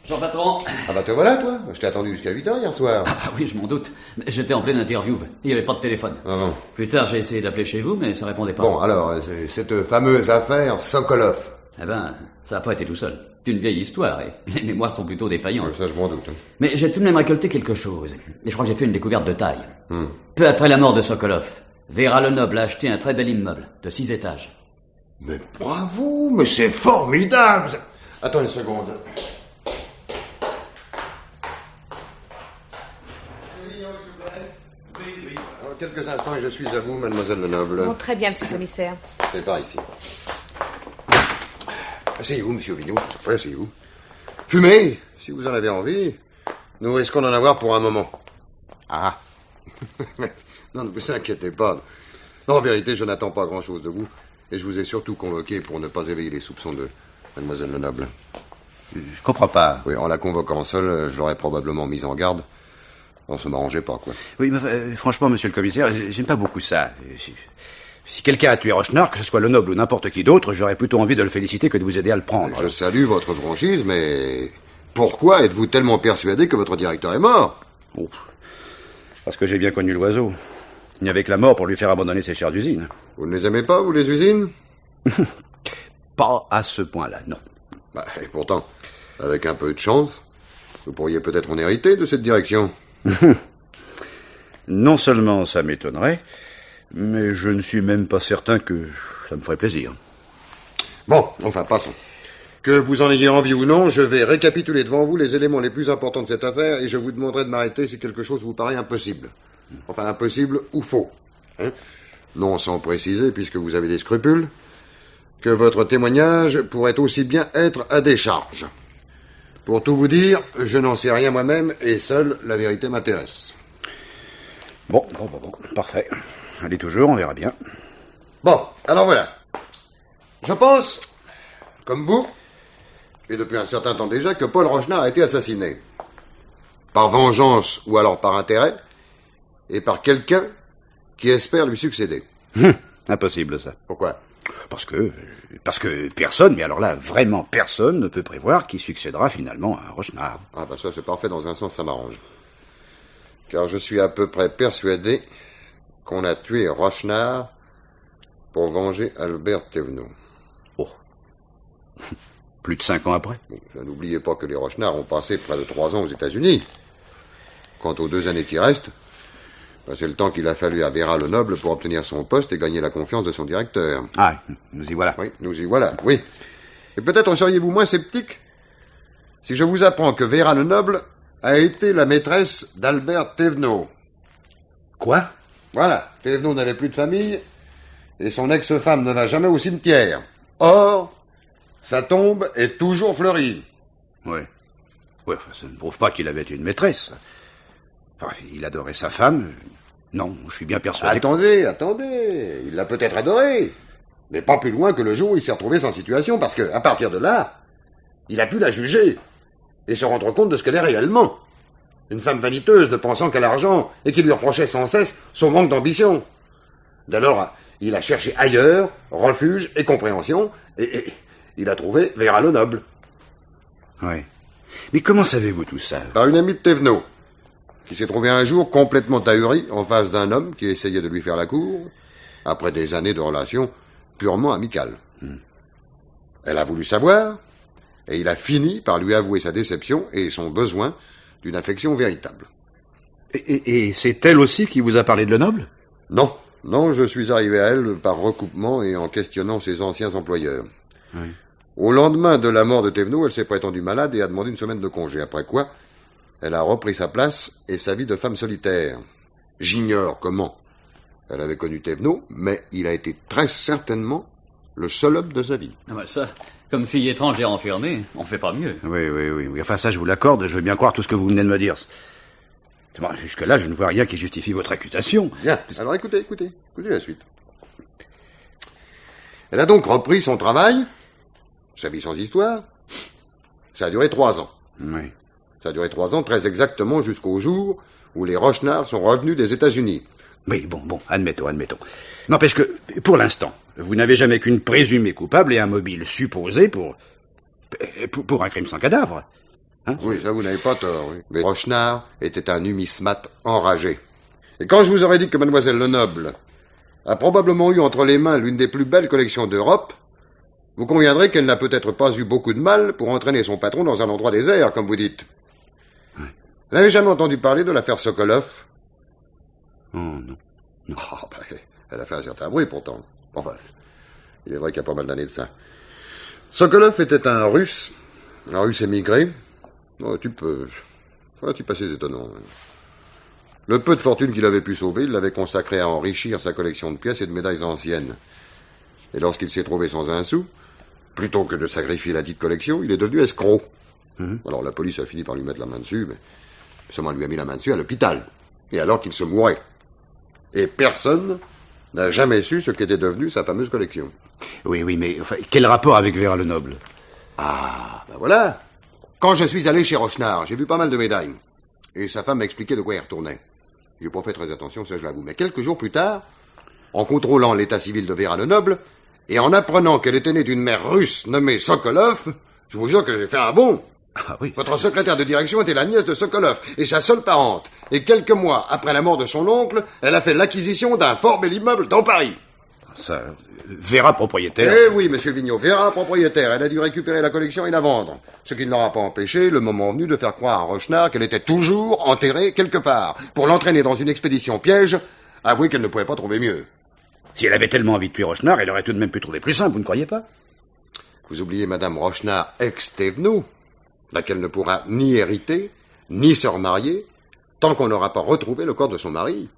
Bonjour, patron. Ah bah te voilà, toi. Je t'ai attendu jusqu'à 8h hier soir. Ah oui, je m'en doute. J'étais en pleine interview. Il n'y avait pas de téléphone. Non. Plus tard, j'ai essayé d'appeler chez vous, mais ça répondait pas. Bon, alors, c'est cette fameuse affaire Sokolov. Eh ben, ça n'a pas été tout seul. C'est une vieille histoire et les mémoires sont plutôt défaillantes. Ça, je m'en doute. Mais j'ai tout de même récolté quelque chose. Et je crois que j'ai fait une découverte de taille. Peu après la mort de Sokolov, Vera Lenoble a acheté un très bel immeuble de 6 étages. Mais bravo, mais c'est formidable. Attends une seconde. Quelques instants et je suis à vous, mademoiselle Lenoble. Bon, très bien, monsieur le commissaire. C'est par ici. Asseyez-vous, monsieur Vigneault, asseyez-vous. Fumez, si vous en avez envie. Nous risquons d'en avoir pour un moment. Ah. Non, ne vous inquiétez pas. Non, en vérité, je n'attends pas grand-chose de vous. Et je vous ai surtout convoqué pour ne pas éveiller les soupçons de mademoiselle Lenoble. Je comprends pas. Oui, en la convoquant seule, je l'aurais probablement mise en garde. On se m'arrangeait pas, quoi. Oui, mais franchement, monsieur le commissaire, j'aime pas beaucoup ça. Si quelqu'un a tué Rochenard, que ce soit Lenoble ou n'importe qui d'autre, j'aurais plutôt envie de le féliciter que de vous aider à le prendre. Je salue votre franchise, mais pourquoi êtes-vous tellement persuadé que votre directeur est mort? Oh, parce que j'ai bien connu l'oiseau. Il n'y avait que la mort pour lui faire abandonner ses chars d'usine. Vous ne les aimez pas, vous, les usines? Pas à ce point-là, non. Et pourtant, avec un peu de chance, vous pourriez peut-être en hériter de cette direction. Non seulement ça m'étonnerait, mais je ne suis même pas certain que ça me ferait plaisir. Bon, enfin, passons. Que vous en ayez envie ou non, je vais récapituler devant vous les éléments les plus importants de cette affaire et je vous demanderai de m'arrêter si quelque chose vous paraît impossible. Enfin, impossible ou faux. Non sans préciser, puisque vous avez des scrupules, que votre témoignage pourrait aussi bien être à décharge. Pour tout vous dire, je n'en sais rien moi-même et seule la vérité m'intéresse. Bon, parfait. Allez toujours, on verra bien. Bon, alors voilà. Je pense, comme vous, et depuis un certain temps déjà, que Paul Rochenard a été assassiné. Par vengeance ou alors par intérêt, et par quelqu'un qui espère lui succéder. Impossible, ça. Pourquoi? Parce que personne, mais alors là, vraiment personne ne peut prévoir qui succédera finalement à Rochenard. Ah bah ça c'est parfait, dans un sens ça m'arrange. Car je suis à peu près persuadé qu'on a tué Rochenard pour venger Albert Thévenot. Oh. Plus de 5 ans après. N'oubliez pas que les Rochenard ont passé près de 3 ans aux États-Unis. Quant aux 2 années qui restent, c'est le temps qu'il a fallu à Vera Lenoble pour obtenir son poste et gagner la confiance de son directeur. Ah, nous y voilà. Oui, nous y voilà, oui. Et peut-être seriez-vous moins sceptique si je vous apprends que Vera Lenoble a été la maîtresse d'Albert Thévenot. Quoi? Voilà, Thévenot n'avait plus de famille et son ex-femme ne va jamais au cimetière. Or, sa tombe est toujours fleurie. Oui. Oui, enfin, ça ne prouve pas qu'il avait une maîtresse. Enfin, il adorait sa femme. Non, je suis bien persuadé. Attendez. Il l'a peut-être adorée. Mais pas plus loin que le jour où il s'est retrouvé sans situation, parce que, à partir de là, il a pu la juger et se rendre compte de ce qu'elle est réellement. Une femme vaniteuse ne pensant qu'à l'argent et qui lui reprochait sans cesse son manque d'ambition. Dès lors, il a cherché ailleurs refuge et compréhension et il a trouvé Vera Lenoble. Oui. Mais comment savez-vous tout ça? Par une amie de Thévenot, qui s'est trouvée un jour complètement ahuri en face d'un homme qui essayait de lui faire la cour, après des années de relations purement amicales. Elle a voulu savoir, et il a fini par lui avouer sa déception et son besoin d'une affection véritable. Et c'est elle aussi qui vous a parlé de Lenoble? Non, je suis arrivé à elle par recoupement et en questionnant ses anciens employeurs. Oui. Au lendemain de la mort de Thévenot, elle s'est prétendue malade et a demandé une semaine de congé, après quoi elle a repris sa place et sa vie de femme solitaire. J'ignore comment elle avait connu Thévenot, mais il a été très certainement le seul homme de sa vie. Ah bah ça, comme fille étrangère enfermée, on fait pas mieux. Oui. Enfin, ça, je vous l'accorde, je veux bien croire tout ce que vous venez de me dire. Bon, jusque-là, je ne vois rien qui justifie votre accusation. Bien, alors écoutez la suite. Elle a donc repris son travail, sa vie sans histoire. Ça a duré 3 ans. Oui. Ça a duré 3 ans, très exactement jusqu'au jour où les Rochenard sont revenus des États-Unis. Oui, bon, admettons. N'empêche que, pour l'instant, vous n'avez jamais qu'une présumée coupable et un mobile supposé pour un crime sans cadavre. Hein? Oui, ça vous n'avez pas tort, oui. Mais Rochenard était un numismate enragé. Et quand je vous aurais dit que mademoiselle Lenoble a probablement eu entre les mains l'une des plus belles collections d'Europe, vous conviendrez qu'elle n'a peut-être pas eu beaucoup de mal pour entraîner son patron dans un endroit désert, comme vous dites. Vous n'avez jamais entendu parler de l'affaire Sokolov? Oh, non. Elle a fait un certain bruit, pourtant. Enfin, il est vrai qu'il y a pas mal d'années de ça. Sokolov était un Russe émigré. Un type assez étonnant. Le peu de fortune qu'il avait pu sauver, il l'avait consacré à enrichir sa collection de pièces et de médailles anciennes. Et lorsqu'il s'est trouvé sans un sou, plutôt que de sacrifier la dite collection, il est devenu escroc. Alors la police a fini par lui mettre la main dessus, mais seulement lui a mis la main dessus à l'hôpital. Et alors qu'il se mourait. Et personne n'a jamais su ce qu'était devenu sa fameuse collection. Oui, mais enfin, quel rapport avec Vera Lenoble? Ah, ben voilà. Quand je suis allé chez Rochenard, j'ai vu pas mal de médailles. Et sa femme m'a expliqué de quoi il retournait. J'ai pas fait très attention, ça je l'avoue. Mais quelques jours plus tard, en contrôlant l'état civil de Vera Lenoble, et en apprenant qu'elle était née d'une mère russe nommée Sokolov, je vous jure que j'ai fait un bond. Ah oui. Votre secrétaire de direction était la nièce de Sokolov, et sa seule parente. Et quelques mois après la mort de son oncle, elle a fait l'acquisition d'un fort bel immeuble dans Paris. Ça, Vera propriétaire. Eh oui, monsieur Vigneault, Vera propriétaire. Elle a dû récupérer la collection et la vendre. Ce qui ne l'aura pas empêché, le moment venu, de faire croire à Rochenard qu'elle était toujours enterrée quelque part, pour l'entraîner dans une expédition piège. Avouez qu'elle ne pouvait pas trouver mieux. Si elle avait tellement envie de tuer Rochenard, elle aurait tout de même pu trouver plus simple, vous ne croyez pas? Vous oubliez madame Rochenard ex-Thévenot, laquelle ne pourra ni hériter, ni se remarier, tant qu'on n'aura pas retrouvé le corps de son mari.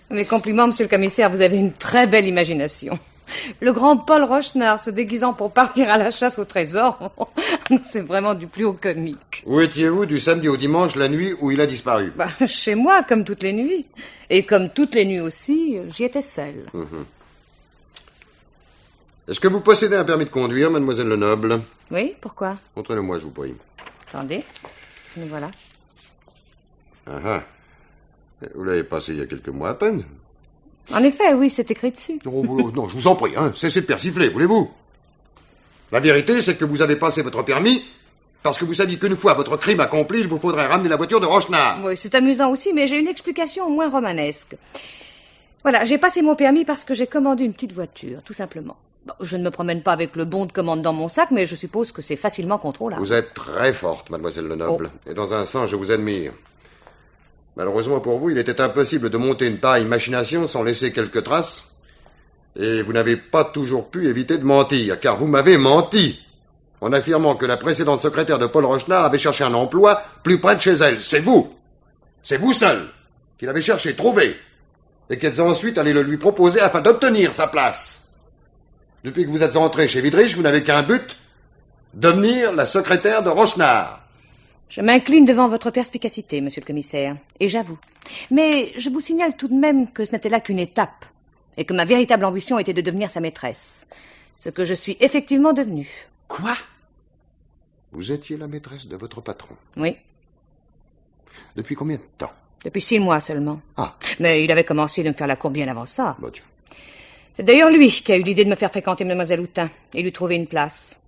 Mes compliments, monsieur le commissaire, vous avez une très belle imagination. Le grand Paul Rochenard se déguisant pour partir à la chasse au trésor, c'est vraiment du plus haut comique. Où étiez-vous du samedi au dimanche, la nuit où il a disparu? Chez moi, comme toutes les nuits. Et comme toutes les nuits aussi, j'y étais seule. Est-ce que vous possédez un permis de conduire, mademoiselle Lenoble? Oui, pourquoi? Montrez-le-moi, je vous prie. Attendez, me voilà. Vous l'avez passé il y a quelques mois à peine. En effet, oui, c'est écrit dessus. Non, je vous en prie, cessez de persifler, voulez-vous? La vérité, c'est que vous avez passé votre permis parce que vous saviez qu'une fois votre crime accompli, il vous faudrait ramener la voiture de Rochenard. Oui, c'est amusant aussi, mais j'ai une explication moins romanesque. Voilà, j'ai passé mon permis parce que j'ai commandé une petite voiture, tout simplement. Bon, je ne me promène pas avec le bon de commande dans mon sac, mais je suppose que c'est facilement contrôlable. Vous êtes très forte, mademoiselle Lenoble. Et dans un sens, je vous admire. Malheureusement pour vous, il était impossible de monter une pareille machination sans laisser quelques traces. Et vous n'avez pas toujours pu éviter de mentir, car vous m'avez menti, en affirmant que la précédente secrétaire de Paul Rochenard avait cherché un emploi plus près de chez elle. C'est vous! C'est vous seul qui l'avez cherché, trouvé, et qui êtes ensuite allé le lui proposer afin d'obtenir sa place. Depuis que vous êtes entré chez Widrich, vous n'avez qu'un but, devenir la secrétaire de Rochenard. Je m'incline devant votre perspicacité, monsieur le commissaire, et j'avoue. Mais je vous signale tout de même que ce n'était là qu'une étape, et que ma véritable ambition était de devenir sa maîtresse. Ce que je suis effectivement devenue. Quoi? Vous étiez la maîtresse de votre patron? Oui. Depuis combien de temps? Depuis 6 mois seulement. Ah. Mais il avait commencé de me faire la cour bien avant ça. Bon Dieu. C'est d'ailleurs lui qui a eu l'idée de me faire fréquenter Mademoiselle Houtin et lui trouver une place.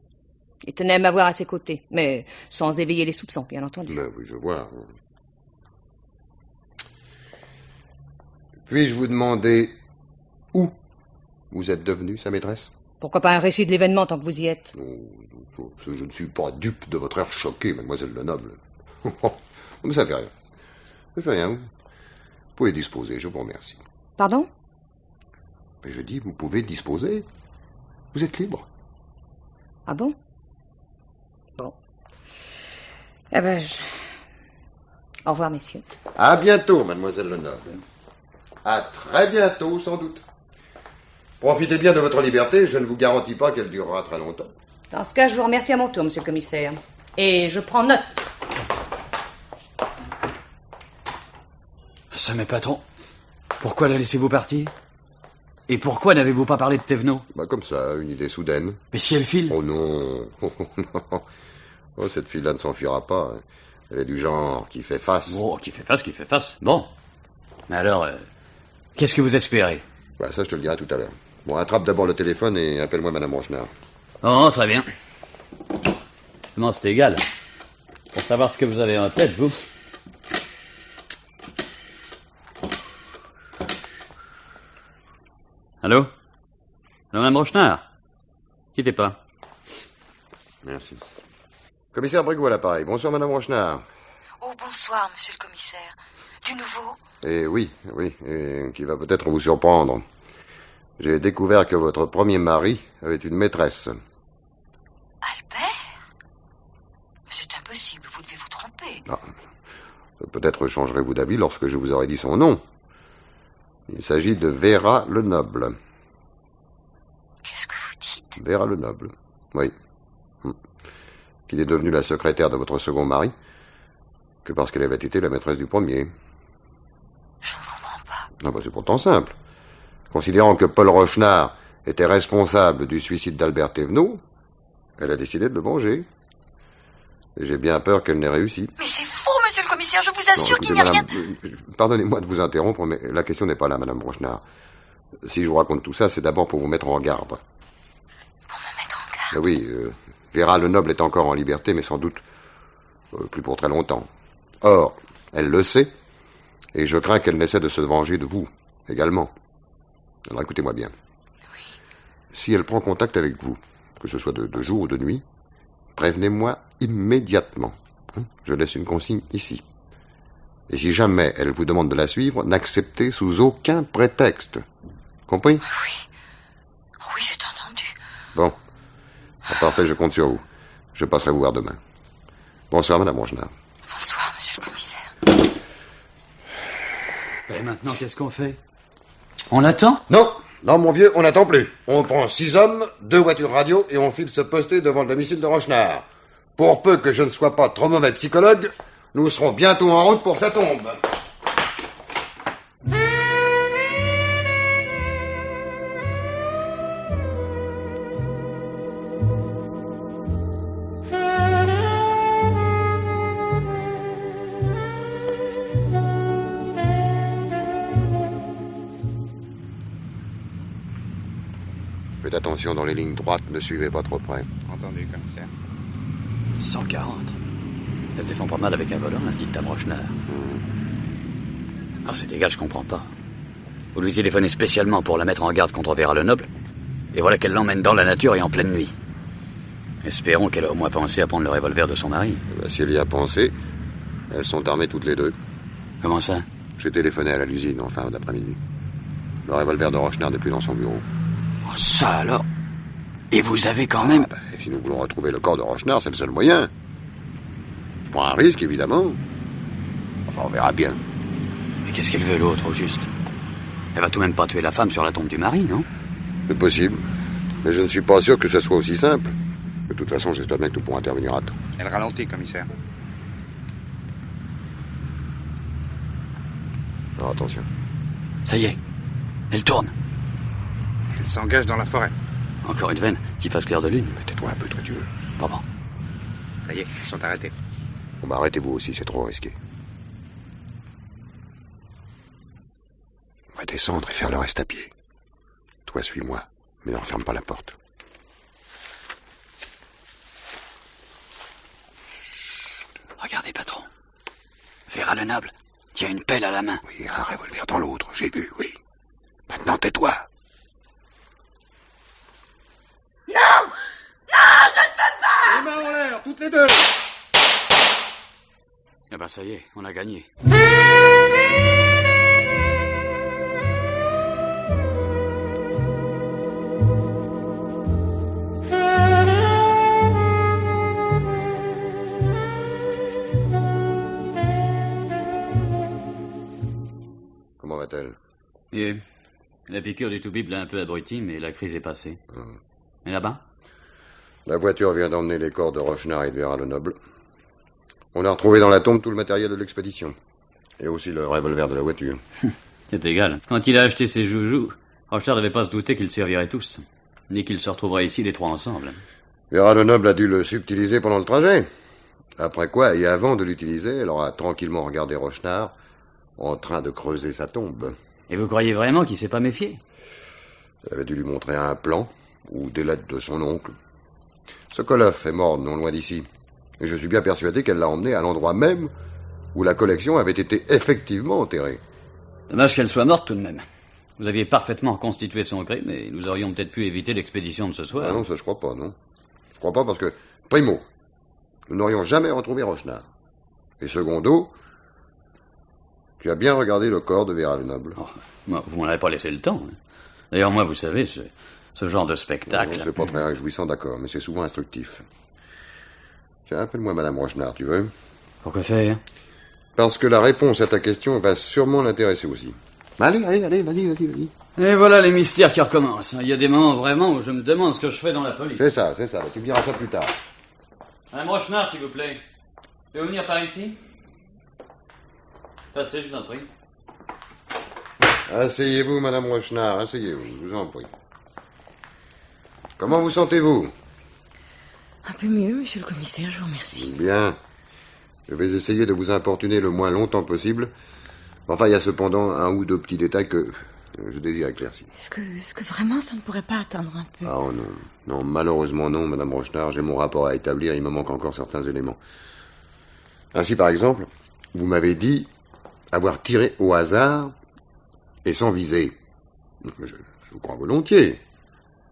Il tenait à m'avoir à ses côtés, mais sans éveiller les soupçons, bien entendu. Mais oui, je vois. Puis-je vous demander où vous êtes devenue sa maîtresse? Pourquoi pas un récit de l'événement tant que vous y êtes? Oh, je ne suis pas dupe de votre air choqué, mademoiselle Lenoble. Mais ça fait rien. Ça fait rien. Vous pouvez disposer, je vous remercie. Pardon? Mais je dis, vous pouvez disposer. Vous êtes libre. Ah bon? Bon. Eh ben, Au revoir, messieurs. À bientôt, mademoiselle Lenoble. À très bientôt, sans doute. Profitez bien de votre liberté, je ne vous garantis pas qu'elle durera très longtemps. Dans ce cas, je vous remercie à mon tour, monsieur le commissaire. Et je prends note. Ça, mes patrons. Pourquoi la laissez-vous partir? Et pourquoi n'avez-vous pas parlé de Thévenot? Comme ça, une idée soudaine. Mais si elle file? Oh non. Oh non. Oh, cette fille-là ne s'enfuira pas. Elle est du genre qui fait face. Oh, qui fait face. Bon. Mais alors, qu'est-ce que vous espérez? Ça, je te le dirai tout à l'heure. Bon, attrape d'abord le téléphone et appelle-moi madame Rochenard. Oh, très bien. Non, c'est égal. Pour savoir ce que vous avez en tête, vous. Allô? Allô, madame Rochenard? Quittez pas. Merci. Commissaire Brigoux à l'appareil. Bonsoir, madame Rochenard. Oh, bonsoir, monsieur le commissaire. Du nouveau? Oui, et qui va peut-être vous surprendre. J'ai découvert que votre premier mari avait une maîtresse. Albert? C'est impossible, vous devez vous tromper. Peut-être changerez-vous d'avis lorsque je vous aurai dit son nom. Il s'agit de Vera Lenoble. Qu'est-ce que vous dites? Vera Lenoble, oui. Qu'il est devenue la secrétaire de votre second mari, que parce qu'elle avait été la maîtresse du premier. Je ne comprends pas. C'est pourtant simple. Considérant que Paul Rochenard était responsable du suicide d'Albert Thévenot, elle a décidé de le venger. Et j'ai bien peur qu'elle n'ait réussi. Mais c'est faux, monsieur le commissaire, je vous assure qu'il n'y a madame, rien... Pardonnez-moi de vous interrompre, mais la question n'est pas là, madame Rochenard. Si je vous raconte tout ça, c'est d'abord pour vous mettre en garde. Pour me mettre en garde? Oui, Vera Lenoble est encore en liberté, mais sans doute plus pour très longtemps. Or, elle le sait, et je crains qu'elle n'essaie de se venger de vous, également. Alors écoutez-moi bien. Oui. Si elle prend contact avec vous, que ce soit de jour ou de nuit, prévenez-moi immédiatement. Je laisse une consigne ici. Et si jamais elle vous demande de la suivre, n'acceptez sous aucun prétexte. Compris? Oui, c'est entendu. Bon. Parfait, je compte sur vous. Je passerai vous voir demain. Bonsoir, madame Rochenard. Bonsoir, monsieur le commissaire. Et maintenant, qu'est-ce qu'on fait? On attend? Non, mon vieux, on n'attend plus. On prend 6 hommes, 2 voitures radio et on file se poster devant le domicile de Rochenard. Pour peu que je ne sois pas trop mauvais psychologue, nous serons bientôt en route pour sa tombe. Faites attention dans les lignes droites, ne suivez pas trop près. Entendu, commissaire. 140. Elle se défend pas mal avec un volant, la petite dame Rochenard. C'est égal, je comprends pas. Vous lui téléphonez spécialement pour la mettre en garde contre Vera Lenoble, et voilà qu'elle l'emmène dans la nature et en pleine nuit. Espérons qu'elle a au moins pensé à prendre le revolver de son mari. Si elle y a pensé, elles sont armées toutes les deux. Comment ça? J'ai téléphoné à la l'usine en fin d'après-midi. Le revolver de Rochenard n'est plus dans son bureau. Oh, ça alors? Et vous avez quand même... Si nous voulons retrouver le corps de Rochenard, c'est le seul moyen. Je prends un risque, évidemment. Enfin, on verra bien. Mais qu'est-ce qu'elle veut, l'autre, au juste? Elle va tout de même pas tuer la femme sur la tombe du mari, non? C'est possible. Mais je ne suis pas sûr que ce soit aussi simple. De toute façon, j'espère bien que nous pourrons intervenir à temps. Elle ralentit, commissaire. Alors attention. Ça y est, elle tourne. Elle s'engage dans la forêt. Encore une veine qui fasse clair de lune. Mais tais-toi un peu, toi, tu veux. Pas bon. Ça y est, ils sont arrêtés. Bon, bah arrêtez-vous aussi, c'est trop risqué. On va descendre et faire le reste à pied. Toi, suis-moi, mais ne referme pas la porte. Regardez, patron. Vera le Noble tient une pelle à la main. Oui, un revolver dans l'autre, j'ai vu, oui. Maintenant, tais-toi. Les mains en l'air, toutes les deux! Eh ben ça y est, on a gagné. Comment va-t-elle? Et la piqûre du toubib l'a un peu abruti, mais la crise est passée. Et là-bas? La voiture vient d'emmener les corps de Rochenard et de Vera le Noble. On a retrouvé dans la tombe tout le matériel de l'expédition. Et aussi le revolver de la voiture. C'est égal. Quand il a acheté ses joujoux, Rochenard ne devait pas se douter qu'ils serviraient tous. Ni qu'ils se retrouveraient ici les trois ensemble. Vera le Noble a dû le subtiliser pendant le trajet. Après quoi, et avant de l'utiliser, elle aura tranquillement regardé Rochenard en train de creuser sa tombe. Et vous croyez vraiment qu'il s'est pas méfié? Elle avait dû lui montrer un plan, ou des lettres de son oncle. Sokolov est mort non loin d'ici. Et je suis bien persuadé qu'elle l'a emmené à l'endroit même où la collection avait été effectivement enterrée. Dommage qu'elle soit morte tout de même. Vous aviez parfaitement constitué son crime et nous aurions peut-être pu éviter l'expédition de ce soir. Ah non, ça je crois pas, non. Je crois pas parce que, primo, nous n'aurions jamais retrouvé Rochenard. Et secondo, tu as bien regardé le corps de Vera le Noble. Oh, vous m'en avez pas laissé le temps. D'ailleurs, moi, vous savez, ce genre de spectacle... Non, c'est pas très réjouissant, d'accord, mais c'est souvent instructif. Tiens, appelle-moi Madame Rochenard, tu veux? Pourquoi faire? Parce que la réponse à ta question va sûrement l'intéresser aussi. Allez, vas-y. Et voilà les mystères qui recommencent. Il y a des moments vraiment où je me demande ce que je fais dans la police. C'est ça. Tu me diras ça plus tard. Madame Rochenard, s'il vous plaît. Pouvez-vous venir par ici? Passez, je vous en prie. Asseyez-vous, Madame Rochenard, asseyez-vous, je vous en prie. Comment vous sentez-vous? Un peu mieux, monsieur le commissaire, je vous remercie. Bien. Je vais essayer de vous importuner le moins longtemps possible. Enfin, il y a cependant un ou deux petits détails que je désire éclaircir. Est-ce que vraiment ça ne pourrait pas attendre un peu? Ah non. Non, malheureusement non, Madame Rochenard. J'ai mon rapport à établir, il me manque encore certains éléments. Ainsi, par exemple, vous m'avez dit avoir tiré au hasard et sans viser. Je vous crois volontiers.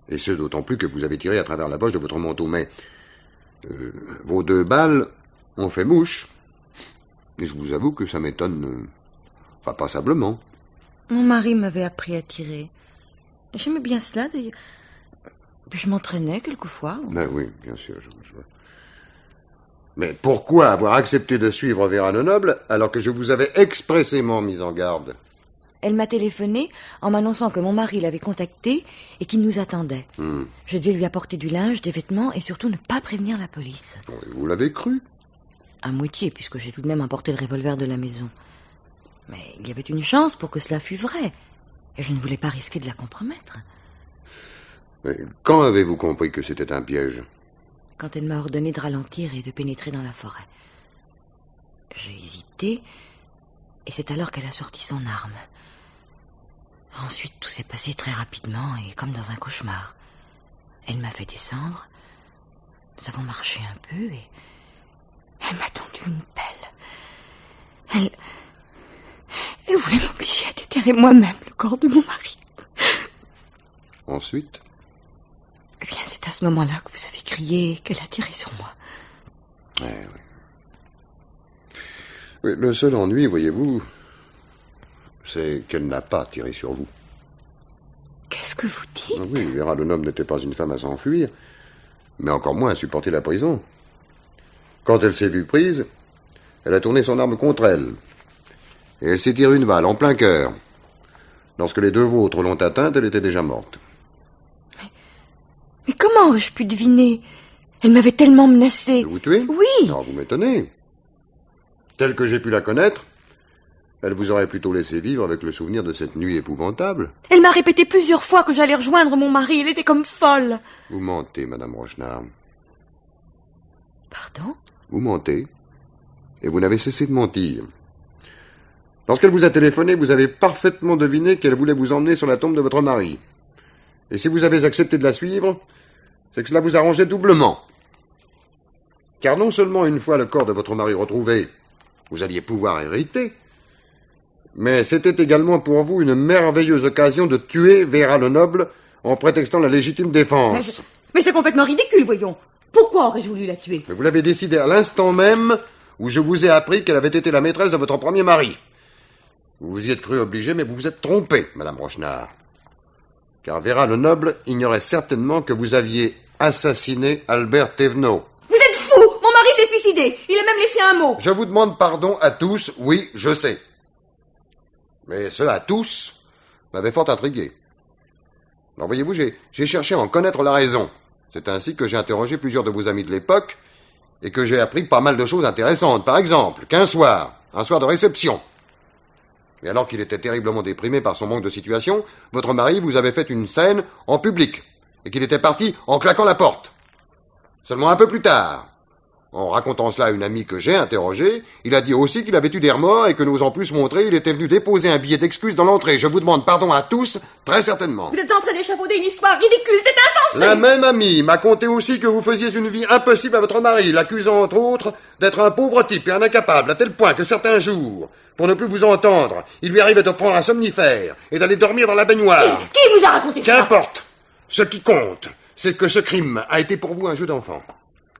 Et ce, d'autant plus que vous avez tiré à travers la poche de votre manteau. Mais vos 2 balles ont fait mouche. Et je vous avoue que ça m'étonne... Enfin, passablement. Mon mari m'avait appris à tirer. J'aimais bien cela, d'ailleurs. Puis je m'entraînais quelquefois. Ben oui, bien sûr, je vois. Mais pourquoi avoir accepté de suivre Vera le Noble alors que je vous avais expressément mis en garde? Elle m'a téléphoné en m'annonçant que mon mari l'avait contactée et qu'il nous attendait. Je devais lui apporter du linge, des vêtements et surtout ne pas prévenir la police. Bon, et vous l'avez cru? À moitié, puisque j'ai tout de même apporté le revolver de la maison. Mais il y avait une chance pour que cela fût vrai. Et je ne voulais pas risquer de la compromettre. Mais quand avez-vous compris que c'était un piège? Quand elle m'a ordonné de ralentir et de pénétrer dans la forêt. J'ai hésité, et c'est alors qu'elle a sorti son arme. Ensuite, tout s'est passé très rapidement et comme dans un cauchemar. Elle m'a fait descendre. Nous avons marché un peu et elle m'a tendu une pelle. Elle voulait m'obliger à déterrer moi-même le corps de mon mari. Ensuite? Eh bien, c'est à ce moment-là que vous avez crié et qu'elle a tiré sur moi. Oui. Oui, le seul ennui, voyez-vous, c'est qu'elle n'a pas tiré sur vous. Qu'est-ce que vous dites? Oui, Vera le Noble n'était pas une femme à s'enfuir, mais encore moins à supporter la prison. Quand elle s'est vue prise, elle a tourné son arme contre elle. Et elle s'est tiré une balle en plein cœur. Lorsque les deux vôtres l'ont atteinte, elle était déjà morte. Mais comment aurais-je pu deviner? Elle m'avait tellement menacée. De vous tuer? Oui. Non, vous m'étonnez. Telle que j'ai pu la connaître, elle vous aurait plutôt laissé vivre avec le souvenir de cette nuit épouvantable. Elle m'a répété plusieurs fois que j'allais rejoindre mon mari. Elle était comme folle. Vous mentez, Madame Rochenard. Pardon? Vous mentez. Et vous n'avez cessé de mentir. Lorsqu'elle vous a téléphoné, vous avez parfaitement deviné qu'elle voulait vous emmener sur la tombe de votre mari. Et si vous avez accepté de la suivre, c'est que cela vous arrangeait doublement. Car non seulement une fois le corps de votre mari retrouvé, vous alliez pouvoir hériter, mais c'était également pour vous une merveilleuse occasion de tuer Vera le Noble en prétextant la légitime défense. Mais c'est complètement ridicule, voyons. Pourquoi aurais-je voulu la tuer? Mais vous l'avez décidé à l'instant même où je vous ai appris qu'elle avait été la maîtresse de votre premier mari. Vous vous y êtes cru obligé, mais vous vous êtes trompé, Madame Rochenard. Car Vera le Noble ignorait certainement que vous aviez assassiné Albert Thévenot. Vous êtes fou! Mon mari s'est suicidé. Il a même laissé un mot. Je vous demande pardon à tous, oui, je sais. Mais ce à tous m'avait fort intrigué. Alors voyez-vous, j'ai cherché à en connaître la raison. C'est ainsi que j'ai interrogé plusieurs de vos amis de l'époque et que j'ai appris pas mal de choses intéressantes. Par exemple, qu'un soir, un soir de réception, et alors qu'il était terriblement déprimé par son manque de situation, votre mari vous avait fait une scène en public, et qu'il était parti en claquant la porte. Seulement un peu plus tard, en racontant cela à une amie que j'ai interrogée, il a dit aussi qu'il avait eu des remords et que n'osant plus se montrer, il était venu déposer un billet d'excuse dans l'entrée. Je vous demande pardon à tous, très certainement. Vous êtes en train d'échafauder une histoire ridicule, c'est insensé! La même amie m'a conté aussi que vous faisiez une vie impossible à votre mari, l'accusant entre autres d'être un pauvre type et un incapable, à tel point que certains jours, pour ne plus vous entendre, il lui arrivait de prendre un somnifère et d'aller dormir dans la baignoire. Qui vous a raconté ça? Qu'importe. Ce qui compte, c'est que ce crime a été pour vous un jeu d'enfant.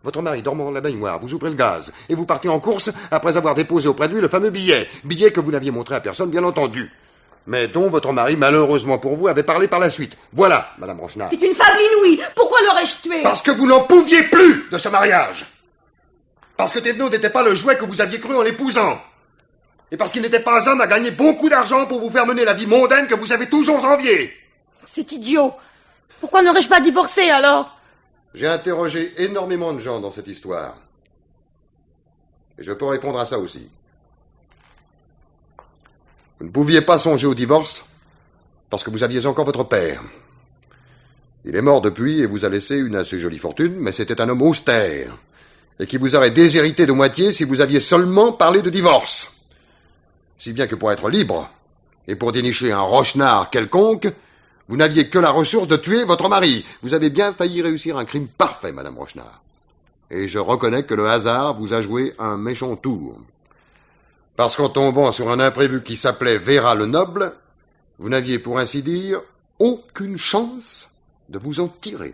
Votre mari dormant dans la baignoire, vous ouvrez le gaz, et vous partez en course après avoir déposé auprès de lui le fameux billet que vous n'aviez montré à personne, bien entendu, mais dont votre mari, malheureusement pour vous, avait parlé par la suite. Voilà, Madame Rochenard. C'est une fable inouïe. Pourquoi l'aurais-je tué? Parce que vous n'en pouviez plus de ce mariage. Parce que Thévenot n'était pas le jouet que vous aviez cru en l'épousant. Et parce qu'il n'était pas homme à gagner beaucoup d'argent pour vous faire mener la vie mondaine que vous avez toujours enviée. C'est idiot. Pourquoi n'aurais-je pas divorcé alors? J'ai interrogé énormément de gens dans cette histoire. Et je peux répondre à ça aussi. Vous ne pouviez pas songer au divorce parce que vous aviez encore votre père. Il est mort depuis et vous a laissé une assez jolie fortune, mais c'était un homme austère et qui vous aurait déshérité de moitié si vous aviez seulement parlé de divorce. Si bien que pour être libre et pour dénicher un Rochenard quelconque, vous n'aviez que la ressource de tuer votre mari. Vous avez bien failli réussir un crime parfait, Madame Rochenard. Et je reconnais que le hasard vous a joué un méchant tour. Parce qu'en tombant sur un imprévu qui s'appelait Vera le Noble, vous n'aviez pour ainsi dire aucune chance de vous en tirer.